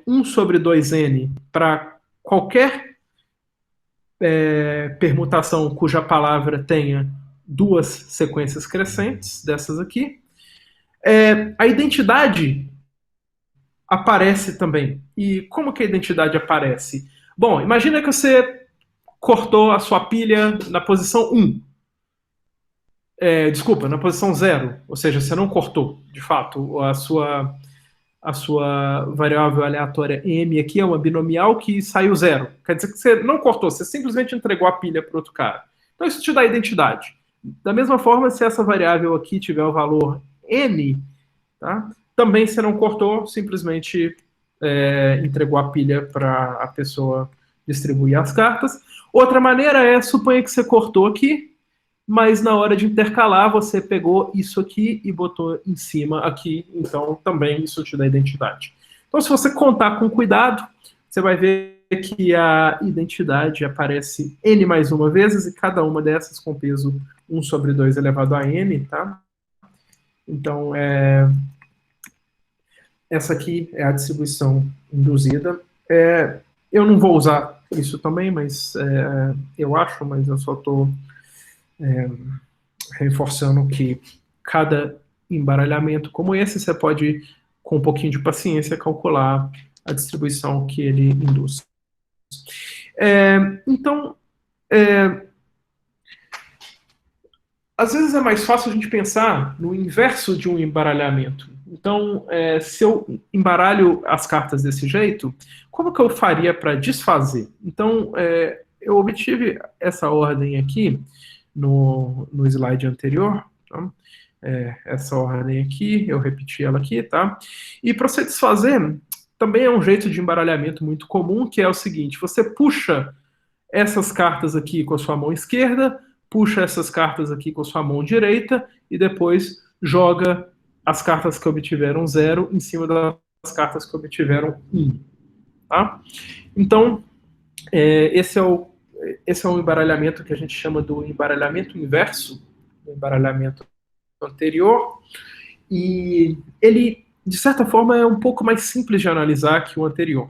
1 sobre 2n para qualquer permutação cuja palavra tenha duas sequências crescentes, dessas aqui. A identidade aparece também. E como que a identidade aparece? Bom, imagina que você cortou a sua pilha na posição 1. Desculpa, na posição 0. Ou seja, você não cortou, de fato, a sua variável aleatória M aqui é uma binomial que saiu 0. Quer dizer que você não cortou, você simplesmente entregou a pilha para outro cara. Então isso te dá identidade. Da mesma forma, se essa variável aqui tiver o valor N, tá? Também você não cortou, simplesmente entregou a pilha para a pessoa distribuir as cartas. Outra maneira suponha que você cortou aqui, mas na hora de intercalar você pegou isso aqui e botou em cima aqui, então também isso te dá identidade. Então se você contar com cuidado, você vai ver que a identidade aparece n mais uma vezes, e cada uma dessas com peso 1 sobre 2 elevado a n, tá? Então essa aqui é a distribuição induzida. Eu não vou usar isso também, mas eu acho, mas eu só estou reforçando que cada embaralhamento como esse, você pode, com um pouquinho de paciência, calcular a distribuição que ele induz. Então, às vezes é mais fácil a gente pensar no inverso de um embaralhamento. Então, se eu embaralho as cartas desse jeito, como que eu faria para desfazer? Então, eu obtive essa ordem aqui no slide anterior, tá? Essa ordem aqui, eu repeti ela aqui, tá? E para você desfazer, também é um jeito de embaralhamento muito comum, que é o seguinte: você puxa essas cartas aqui com a sua mão esquerda, puxa essas cartas aqui com a sua mão direita e depois joga as cartas que obtiveram 0 em cima das cartas que obtiveram 1. Tá? Então, esse é um embaralhamento que a gente chama do embaralhamento inverso, do embaralhamento anterior, e ele, de certa forma, é um pouco mais simples de analisar que o anterior,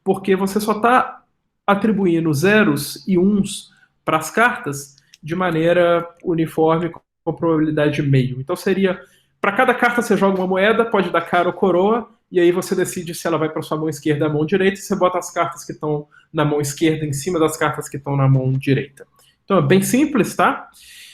porque você só está atribuindo zeros e uns para as cartas de maneira uniforme, com probabilidade de meio. Então seria, para cada carta você joga uma moeda, pode dar cara ou coroa, e aí você decide se ela vai para sua mão esquerda ou mão direita, e você bota as cartas que estão na mão esquerda em cima das cartas que estão na mão direita. Então é bem simples, tá?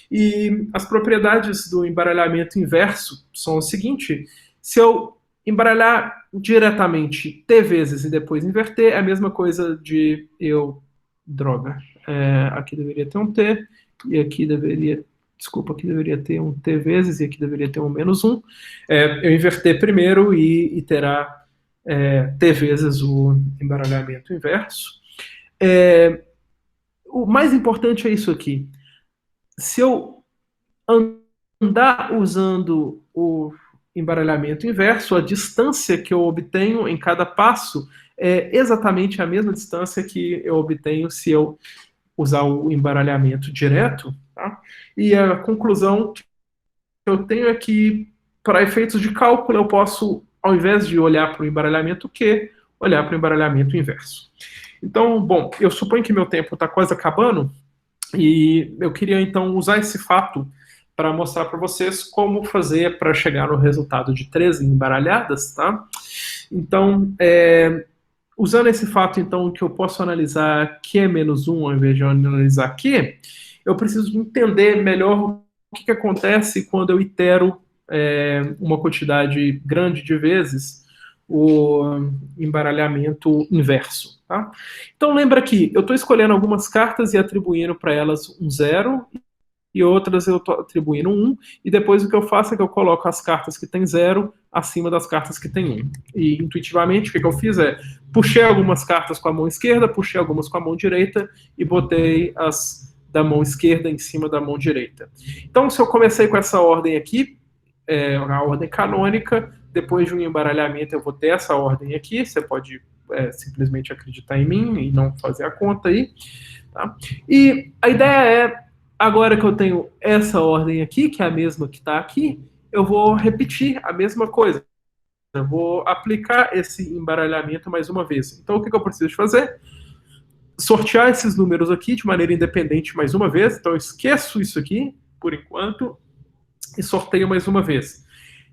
E as propriedades do embaralhamento inverso são o seguinte: se eu embaralhar diretamente T vezes e depois inverter, é a mesma coisa de eu... Droga. Aqui deveria ter um T, e aqui deveria... Desculpa, aqui deveria ter um T vezes, e aqui deveria ter um menos 1. Eu inverter primeiro e terá T vezes o embaralhamento inverso. O mais importante é isso aqui. Se eu andar usando o embaralhamento inverso, a distância que eu obtenho em cada passo é exatamente a mesma distância que eu obtenho se eu usar o embaralhamento direto. Tá? E a conclusão que eu tenho é que, para efeitos de cálculo, eu posso, ao invés de olhar para o embaralhamento Q, olhar para o embaralhamento inverso. Então, bom, eu suponho que meu tempo está quase acabando, e eu queria, então, usar esse fato para mostrar para vocês como fazer para chegar no resultado de 13 embaralhadas, tá? Então, usando esse fato, então, que eu posso analisar Q menos 1 ao invés de analisar Q, eu preciso entender melhor o que acontece quando eu itero uma quantidade grande de vezes o embaralhamento inverso. Tá? Então lembra que eu estou escolhendo algumas cartas e atribuindo para elas um 0, e outras eu estou atribuindo um 1, e depois o que eu faço é que eu coloco as cartas que tem 0 acima das cartas que tem 1. E intuitivamente o que eu fiz é, puxei algumas cartas com a mão esquerda, puxei algumas com a mão direita, e botei as da mão esquerda em cima da mão direita. Então se eu comecei com essa ordem aqui, a ordem canônica, depois de um embaralhamento eu vou ter essa ordem aqui, você pode simplesmente acreditar em mim e não fazer a conta aí. Tá? E a ideia é, agora que eu tenho essa ordem aqui, que é a mesma que está aqui, eu vou repetir a mesma coisa. Eu vou aplicar esse embaralhamento mais uma vez. Então o que eu preciso de fazer? Sortear esses números aqui de maneira independente mais uma vez. Então eu esqueço isso aqui, por enquanto, e sorteio mais uma vez.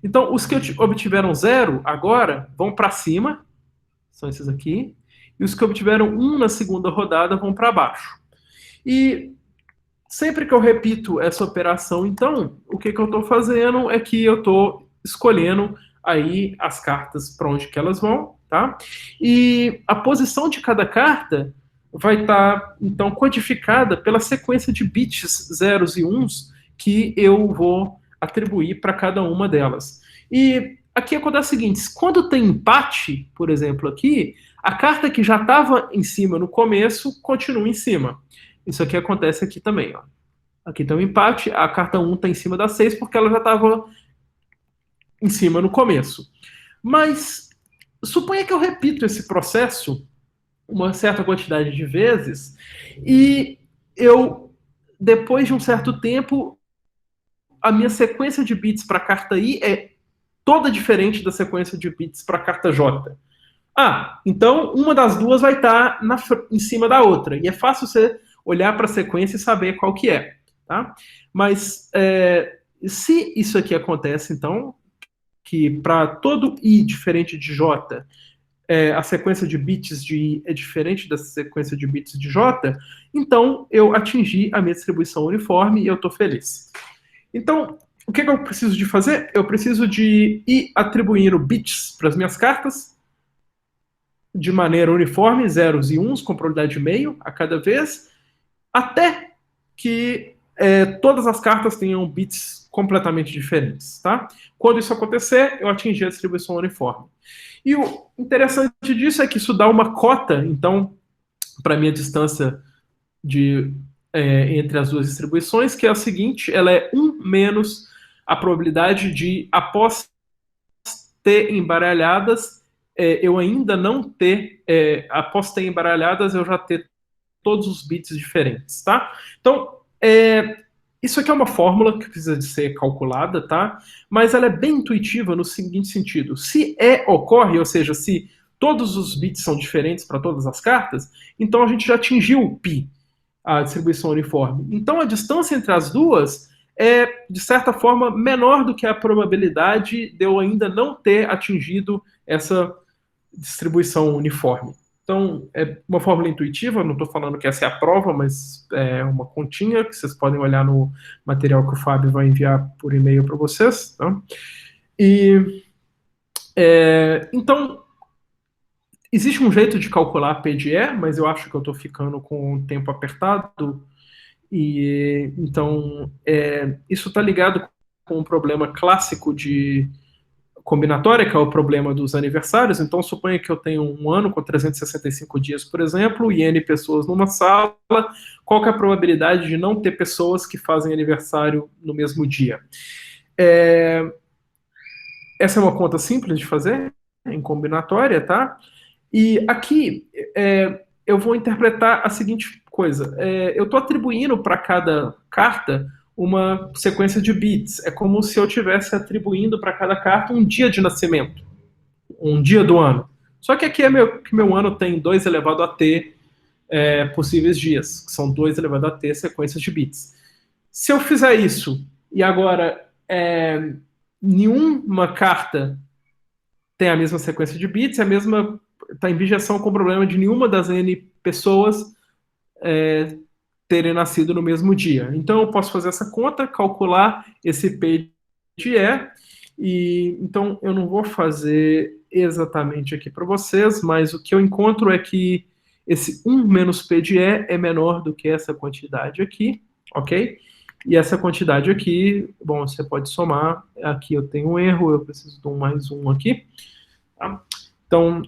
Então, os que obtiveram 0 agora vão para cima, são esses aqui, e os que obtiveram 1 na segunda rodada vão para baixo. E sempre que eu repito essa operação, então, o que eu estou fazendo é que eu estou escolhendo aí as cartas para onde que elas vão, tá? E a posição de cada carta vai estar, então, codificada pela sequência de bits zeros e uns que eu vou atribuir para cada uma delas. E aqui acontece o seguinte: quando tem empate, por exemplo, aqui, a carta que já estava em cima no começo continua em cima. Isso aqui acontece aqui também. Ó. Aqui tem um empate, a carta 1 está em cima da 6 porque ela já estava em cima no começo. Mas suponha que eu repito esse processo uma certa quantidade de vezes e eu, depois de um certo tempo, a minha sequência de bits para a carta I é toda diferente da sequência de bits para a carta J. Ah, então uma das duas vai estar em cima da outra. E é fácil você olhar para a sequência e saber qual que é. Tá? Mas se isso aqui acontece, então, que para todo I diferente de J, a sequência de bits de I é diferente da sequência de bits de J, então eu atingi a minha distribuição uniforme e eu estou feliz. Então, o que eu preciso de fazer? Eu preciso de ir atribuindo bits para as minhas cartas de maneira uniforme, zeros e uns, com probabilidade de meio a cada vez, até que todas as cartas tenham bits completamente diferentes. Tá? Quando isso acontecer, eu atingi a distribuição uniforme. E o interessante disso é que isso dá uma cota, então, para a minha distância entre as duas distribuições, que é a seguinte, ela é 1 menos a probabilidade de, após ter embaralhadas, eu ainda não ter, após ter embaralhadas, eu já ter todos os bits diferentes, tá? Então, isso aqui é uma fórmula que precisa de ser calculada, tá? Mas ela é bem intuitiva no seguinte sentido. Se ocorre, ou seja, se todos os bits são diferentes para todas as cartas, então a gente já atingiu o π, a distribuição uniforme. Então a distância entre as duas é, de certa forma, menor do que a probabilidade de eu ainda não ter atingido essa distribuição uniforme. Então, é uma fórmula intuitiva, não estou falando que essa é a prova, mas é uma continha que vocês podem olhar no material que o Fábio vai enviar por e-mail para vocês. Tá? Então, existe um jeito de calcular P de E, mas eu acho que eu estou ficando com o tempo apertado. Então, isso está ligado com um problema clássico de combinatória, que é o problema dos aniversários. Então, suponha que eu tenho um ano com 365 dias, por exemplo, e N pessoas numa sala. Qual que é a probabilidade de não ter pessoas que fazem aniversário no mesmo dia? Essa é uma conta simples de fazer, em combinatória, tá? E aqui, eu vou interpretar a seguinte coisa. Eu estou atribuindo para cada carta uma sequência de bits. É como se eu estivesse atribuindo para cada carta um dia de nascimento, um dia do ano. Só que aqui que meu ano tem 2 elevado a t possíveis dias, que são 2 elevado a t sequências de bits. Se eu fizer isso, e agora nenhuma carta tem a mesma sequência de bits, está em bijeção com o problema de nenhuma das N pessoas terem nascido no mesmo dia. Então, eu posso fazer essa conta, calcular esse P de E, então, eu não vou fazer exatamente aqui para vocês, mas o que eu encontro é que esse 1 menos P de E é menor do que essa quantidade aqui, ok? E essa quantidade aqui, bom, você pode somar. Aqui eu tenho um erro, eu preciso de um mais um aqui. Tá? Então,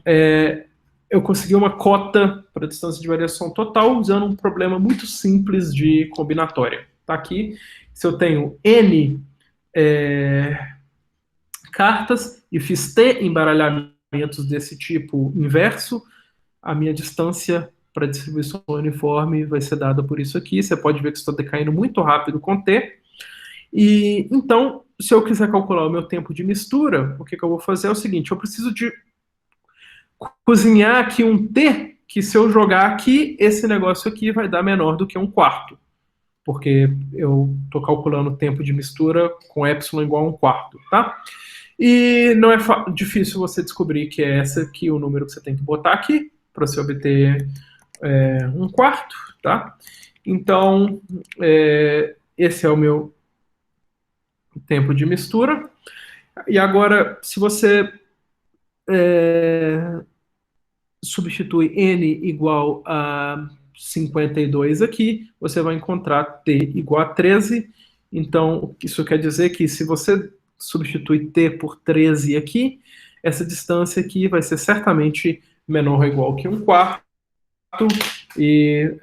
eu consegui uma cota para a distância de variação total usando um problema muito simples de combinatória. Tá aqui, se eu tenho N cartas e fiz T embaralhamentos desse tipo inverso, a minha distância para distribuição uniforme vai ser dada por isso aqui. Você pode ver que estou decaindo muito rápido com T. E então, se eu quiser calcular o meu tempo de mistura, o que eu vou fazer é o seguinte: eu preciso de cozinhar aqui um T, que se eu jogar aqui, esse negócio aqui vai dar menor do que 1/4, porque eu estou calculando o tempo de mistura com epsilon igual a 1/4, tá? E não é difícil você descobrir que é esse aqui o número que você tem que botar aqui, para você obter 1/4, tá? Então, esse é o meu tempo de mistura. E agora, se você substitui N igual a 52 aqui, você vai encontrar T igual a 13. Então, isso quer dizer que se você substitui T por 13 aqui, essa distância aqui vai ser certamente menor ou igual que 1/4, e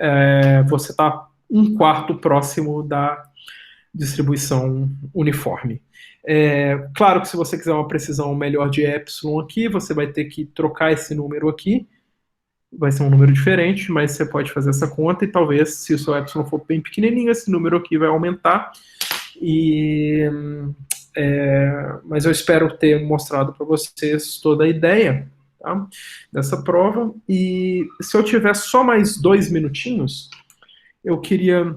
você está 1/4 próximo da distribuição uniforme. Claro que se você quiser uma precisão melhor de epsilon aqui, você vai ter que trocar esse número aqui, vai ser um número diferente, mas você pode fazer essa conta e talvez, se o seu epsilon for bem pequenininho, esse número aqui vai aumentar. E Mas eu espero ter mostrado para vocês toda a ideia, tá, dessa prova. E se eu tiver só mais 2 minutinhos, eu queria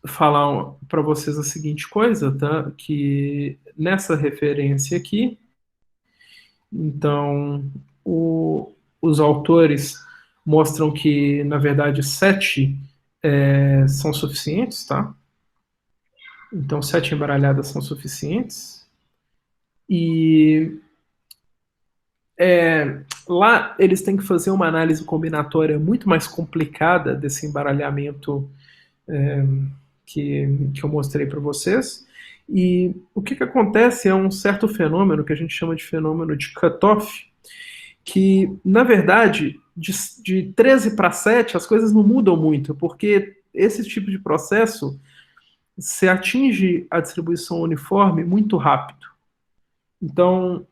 falar para vocês a seguinte coisa, tá? Que nessa referência aqui, então, os autores mostram que, na verdade, 7 são suficientes, tá? Então, 7 embaralhadas são suficientes. E lá eles têm que fazer uma análise combinatória muito mais complicada desse embaralhamento que eu mostrei para vocês. E o que acontece é um certo fenômeno que a gente chama de fenômeno de cutoff, que, na verdade, de 13 para 7, as coisas não mudam muito, porque esse tipo de processo se atinge a distribuição uniforme muito rápido. Então,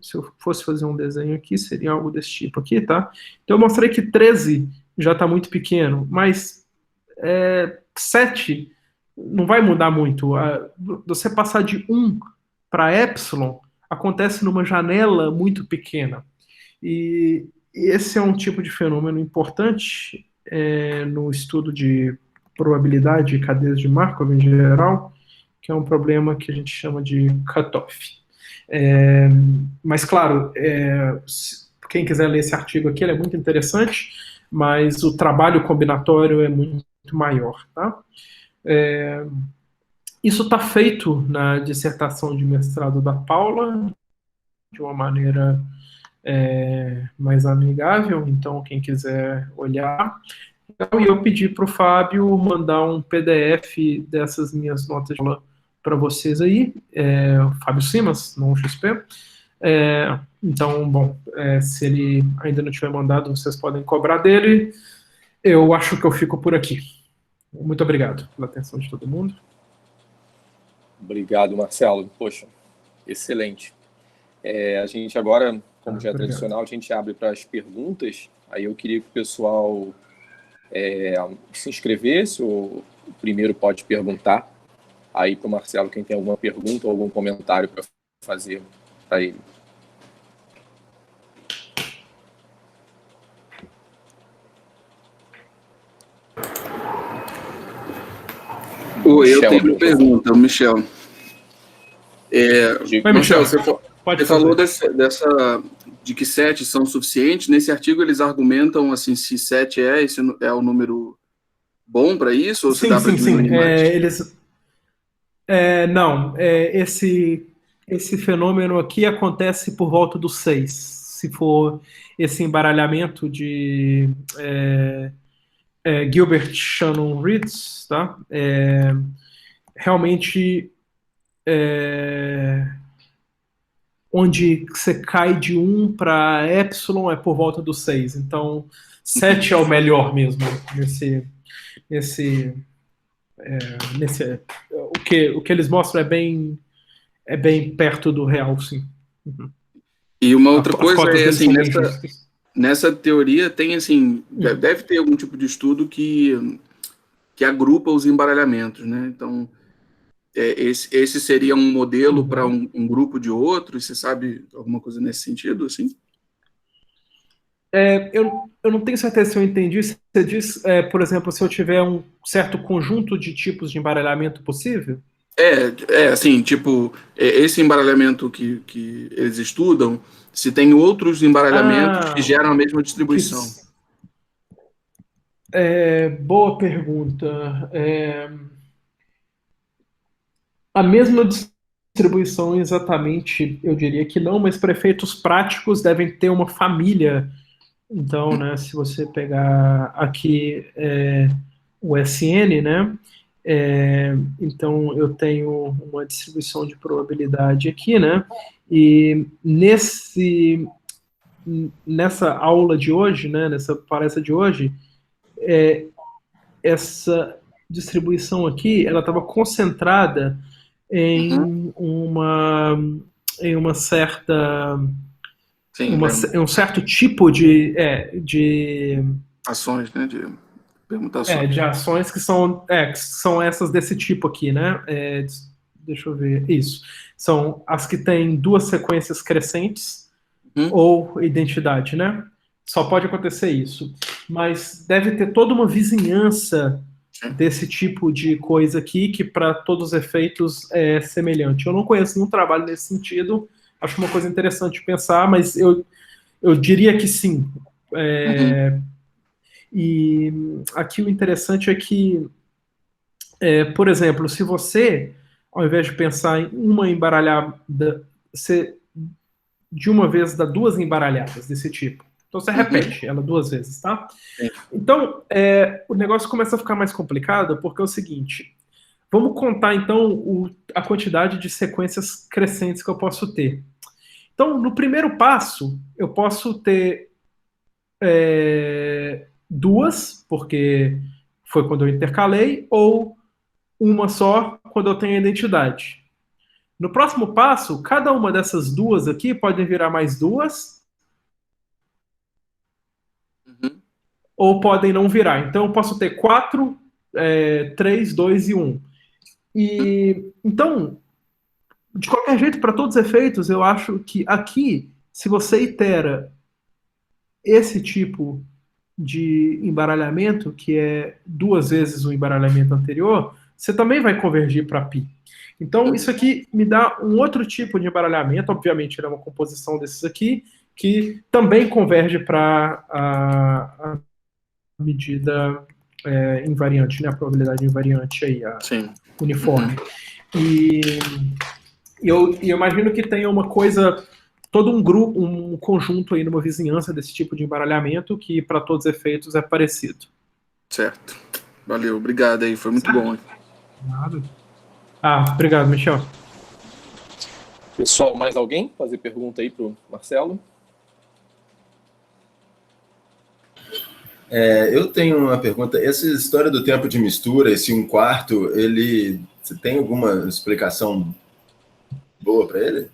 se eu fosse fazer um desenho aqui, seria algo desse tipo aqui, tá? Então, eu mostrei que 13 já está muito pequeno, mas 7 não vai mudar muito. Você passar de 1 para epsilon acontece numa janela muito pequena. E esse é um tipo de fenômeno importante no estudo de probabilidade e cadeias de Markov em geral, que é um problema que a gente chama de cutoff. Mas, claro, quem quiser ler esse artigo aqui, ele é muito interessante, mas o trabalho combinatório é muito maior, tá? Isso está feito na dissertação de mestrado da Paula, de uma maneira mais amigável, então quem quiser olhar. E eu pedi para o Fábio mandar um PDF dessas minhas notas de aula para vocês aí, o Fábio Simas, não o XP. Então, bom, se ele ainda não tiver mandado, vocês podem cobrar dele. Eu acho que eu fico por aqui. Muito obrigado pela atenção de todo mundo. Obrigado, Marcelo. Poxa, excelente. A gente agora, como já é tradicional, a gente abre para as perguntas. Aí eu queria que o pessoal se inscrevesse, ou o primeiro pode perguntar. Aí para o Marcelo, quem tem alguma pergunta ou algum comentário para fazer para ele. Eu tenho uma pergunta, Michel. Oi, Michel, você falou de que 7 são suficientes. Nesse artigo eles argumentam assim, se 7 esse é o número bom para isso? Ou sim, dá para diminuir mais? Não, esse fenômeno aqui acontece por volta do 6. Se for esse embaralhamento de Gilbert Shannon Reeds, tá? Realmente onde você cai de 1 para epsilon é por volta do 6. Então 7 é o melhor mesmo o que eles mostram é bem perto do real, sim. Uhum. E uma outra coisa assim, nessa teoria tem assim, deve ter algum tipo de estudo que agrupa os embaralhamentos, né? Então, esse seria um modelo para um grupo de outros, você sabe alguma coisa nesse sentido, assim? Eu não tenho certeza se eu entendi. Você diz, por exemplo, se eu tiver um certo conjunto de tipos de embaralhamento possível? Assim, tipo, esse embaralhamento que eles estudam, se tem outros embaralhamentos que geram a mesma distribuição. Boa pergunta. A mesma distribuição exatamente, eu diria que não, mas para efeitos práticos devem ter uma família. Então, né, se você pegar aqui o SN, né, então eu tenho uma distribuição de probabilidade aqui, né, e nessa aula de hoje, né, nessa palestra de hoje, essa distribuição aqui, ela estava concentrada em uma certa... Sim, um certo tipo de ações, né? De permutações. De ações que são essas desse tipo aqui, né? deixa eu ver, isso. São as que têm duas sequências crescentes ou identidade, né? Só pode acontecer isso. Mas deve ter toda uma vizinhança desse tipo de coisa aqui, que para todos os efeitos é semelhante. Eu não conheço nenhum trabalho nesse sentido, acho uma coisa interessante de pensar, mas eu diria que sim. E aqui o interessante é que, por exemplo, se você, ao invés de pensar em uma embaralhada, você de uma vez dá duas embaralhadas desse tipo. Então você repete ela duas vezes, tá? Então, o negócio começa a ficar mais complicado, porque é o seguinte, vamos contar então a quantidade de sequências crescentes que eu posso ter. Então, no primeiro passo, eu posso ter duas, porque foi quando eu intercalei, ou uma só, quando eu tenho a identidade. No próximo passo, cada uma dessas duas aqui podem virar mais duas, ou podem não virar. Então, eu posso ter 4, 3, 2 e 1. E, então, de qualquer jeito, para todos os efeitos, eu acho que aqui, se você itera esse tipo de embaralhamento, que é duas vezes o embaralhamento anterior, você também vai convergir para π. Então, isso aqui me dá um outro tipo de embaralhamento, obviamente, ele é uma composição desses aqui, que também converge para a medida invariante, né, a probabilidade invariante aí, a uniforme. E eu imagino que tenha uma coisa, todo um grupo, um conjunto aí numa vizinhança desse tipo de embaralhamento que, para todos os efeitos, é parecido. Certo. Valeu, obrigado aí, foi muito bom. Nada. Obrigado, Michel. Pessoal, mais alguém fazer pergunta aí para o Marcelo? Eu tenho uma pergunta. Essa história do tempo de mistura, esse 1/4, você tem alguma explicação boa para ele?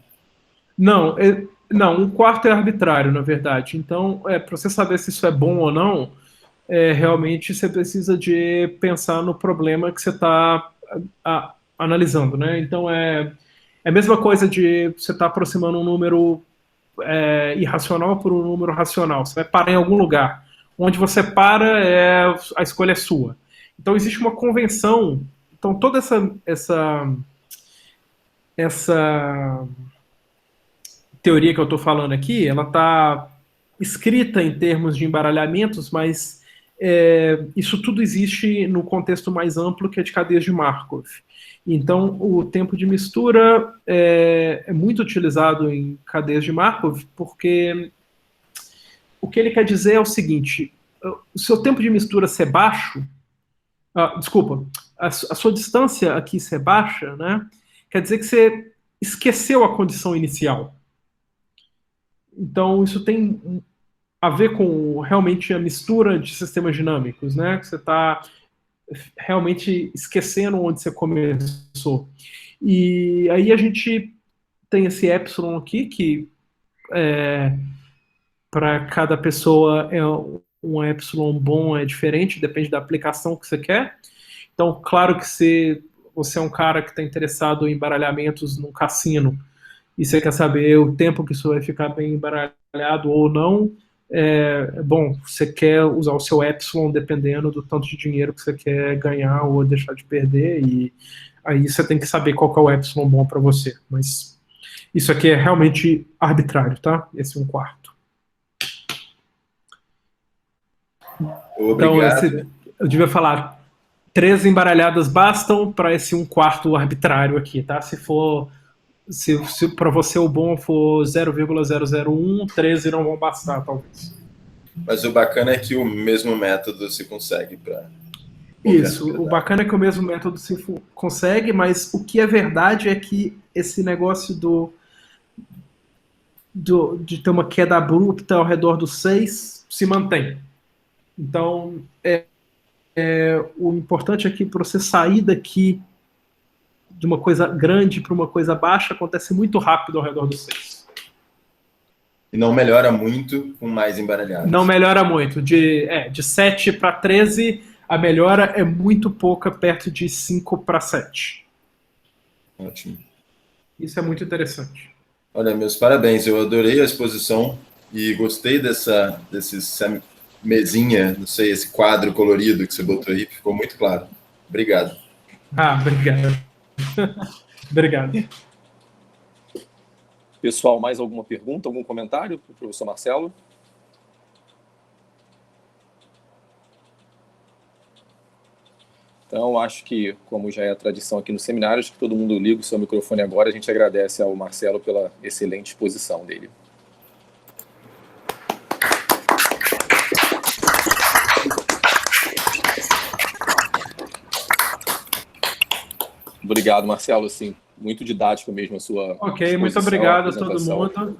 Não, 1/4 é arbitrário, na verdade. Então, para você saber se isso é bom ou não, realmente você precisa de pensar no problema que você está analisando, né? Então, é a mesma coisa de você estar aproximando um número irracional por um número racional. Você vai parar em algum lugar. Onde você para, a escolha é sua. Então, existe uma convenção. Então, toda essa teoria que eu estou falando aqui, ela está escrita em termos de embaralhamentos, mas isso tudo existe no contexto mais amplo, que é de cadeias de Markov. Então, o tempo de mistura é muito utilizado em cadeias de Markov, porque o que ele quer dizer é o seguinte: o seu tempo de mistura ser baixo, a sua distância aqui ser baixa, né, quer dizer que você esqueceu a condição inicial. Então, isso tem a ver com realmente a mistura de sistemas dinâmicos, né, que você está realmente esquecendo onde você começou. E aí a gente tem esse epsilon aqui, que para cada pessoa um epsilon bom é diferente, depende da aplicação que você quer. Então, claro que se você é um cara que está interessado em embaralhamentos num cassino e você quer saber o tempo que isso vai ficar bem embaralhado ou não, bom, você quer usar o seu epsilon dependendo do tanto de dinheiro que você quer ganhar ou deixar de perder, e aí você tem que saber qual que é o epsilon bom para você. Mas isso aqui é realmente arbitrário, tá? Esse 1/4. Obrigado. Então, eu devia falar, 3 embaralhadas bastam para esse 1/4 arbitrário aqui, tá? Se para você o bom for 0,001, 13 não vão bastar, talvez. Mas o bacana é que o mesmo método se consegue para... Isso, o bacana é que o mesmo método se consegue, mas o que é verdade é que esse negócio de ter uma queda abrupta ao redor do 6 se mantém. Então, o importante é que para você sair daqui de uma coisa grande para uma coisa baixa, acontece muito rápido ao redor do 6. E não melhora muito com mais embaralhados. Não melhora muito. De 7 para 13, a melhora é muito pouca, perto de 5 para 7. Ótimo. Isso é muito interessante. Olha, meus parabéns. Eu adorei a exposição e gostei dessa mesinha, não sei, esse quadro colorido que você botou aí. Ficou muito claro. Obrigado. Obrigado. Obrigado. Pessoal, mais alguma pergunta, algum comentário para o professor Marcelo? Então, acho que, como já é a tradição aqui no seminário, acho que todo mundo liga o seu microfone agora. A gente agradece ao Marcelo pela excelente exposição dele. Obrigado, Marcelo. Assim, muito didático mesmo a sua Ok, muito obrigado a todo mundo.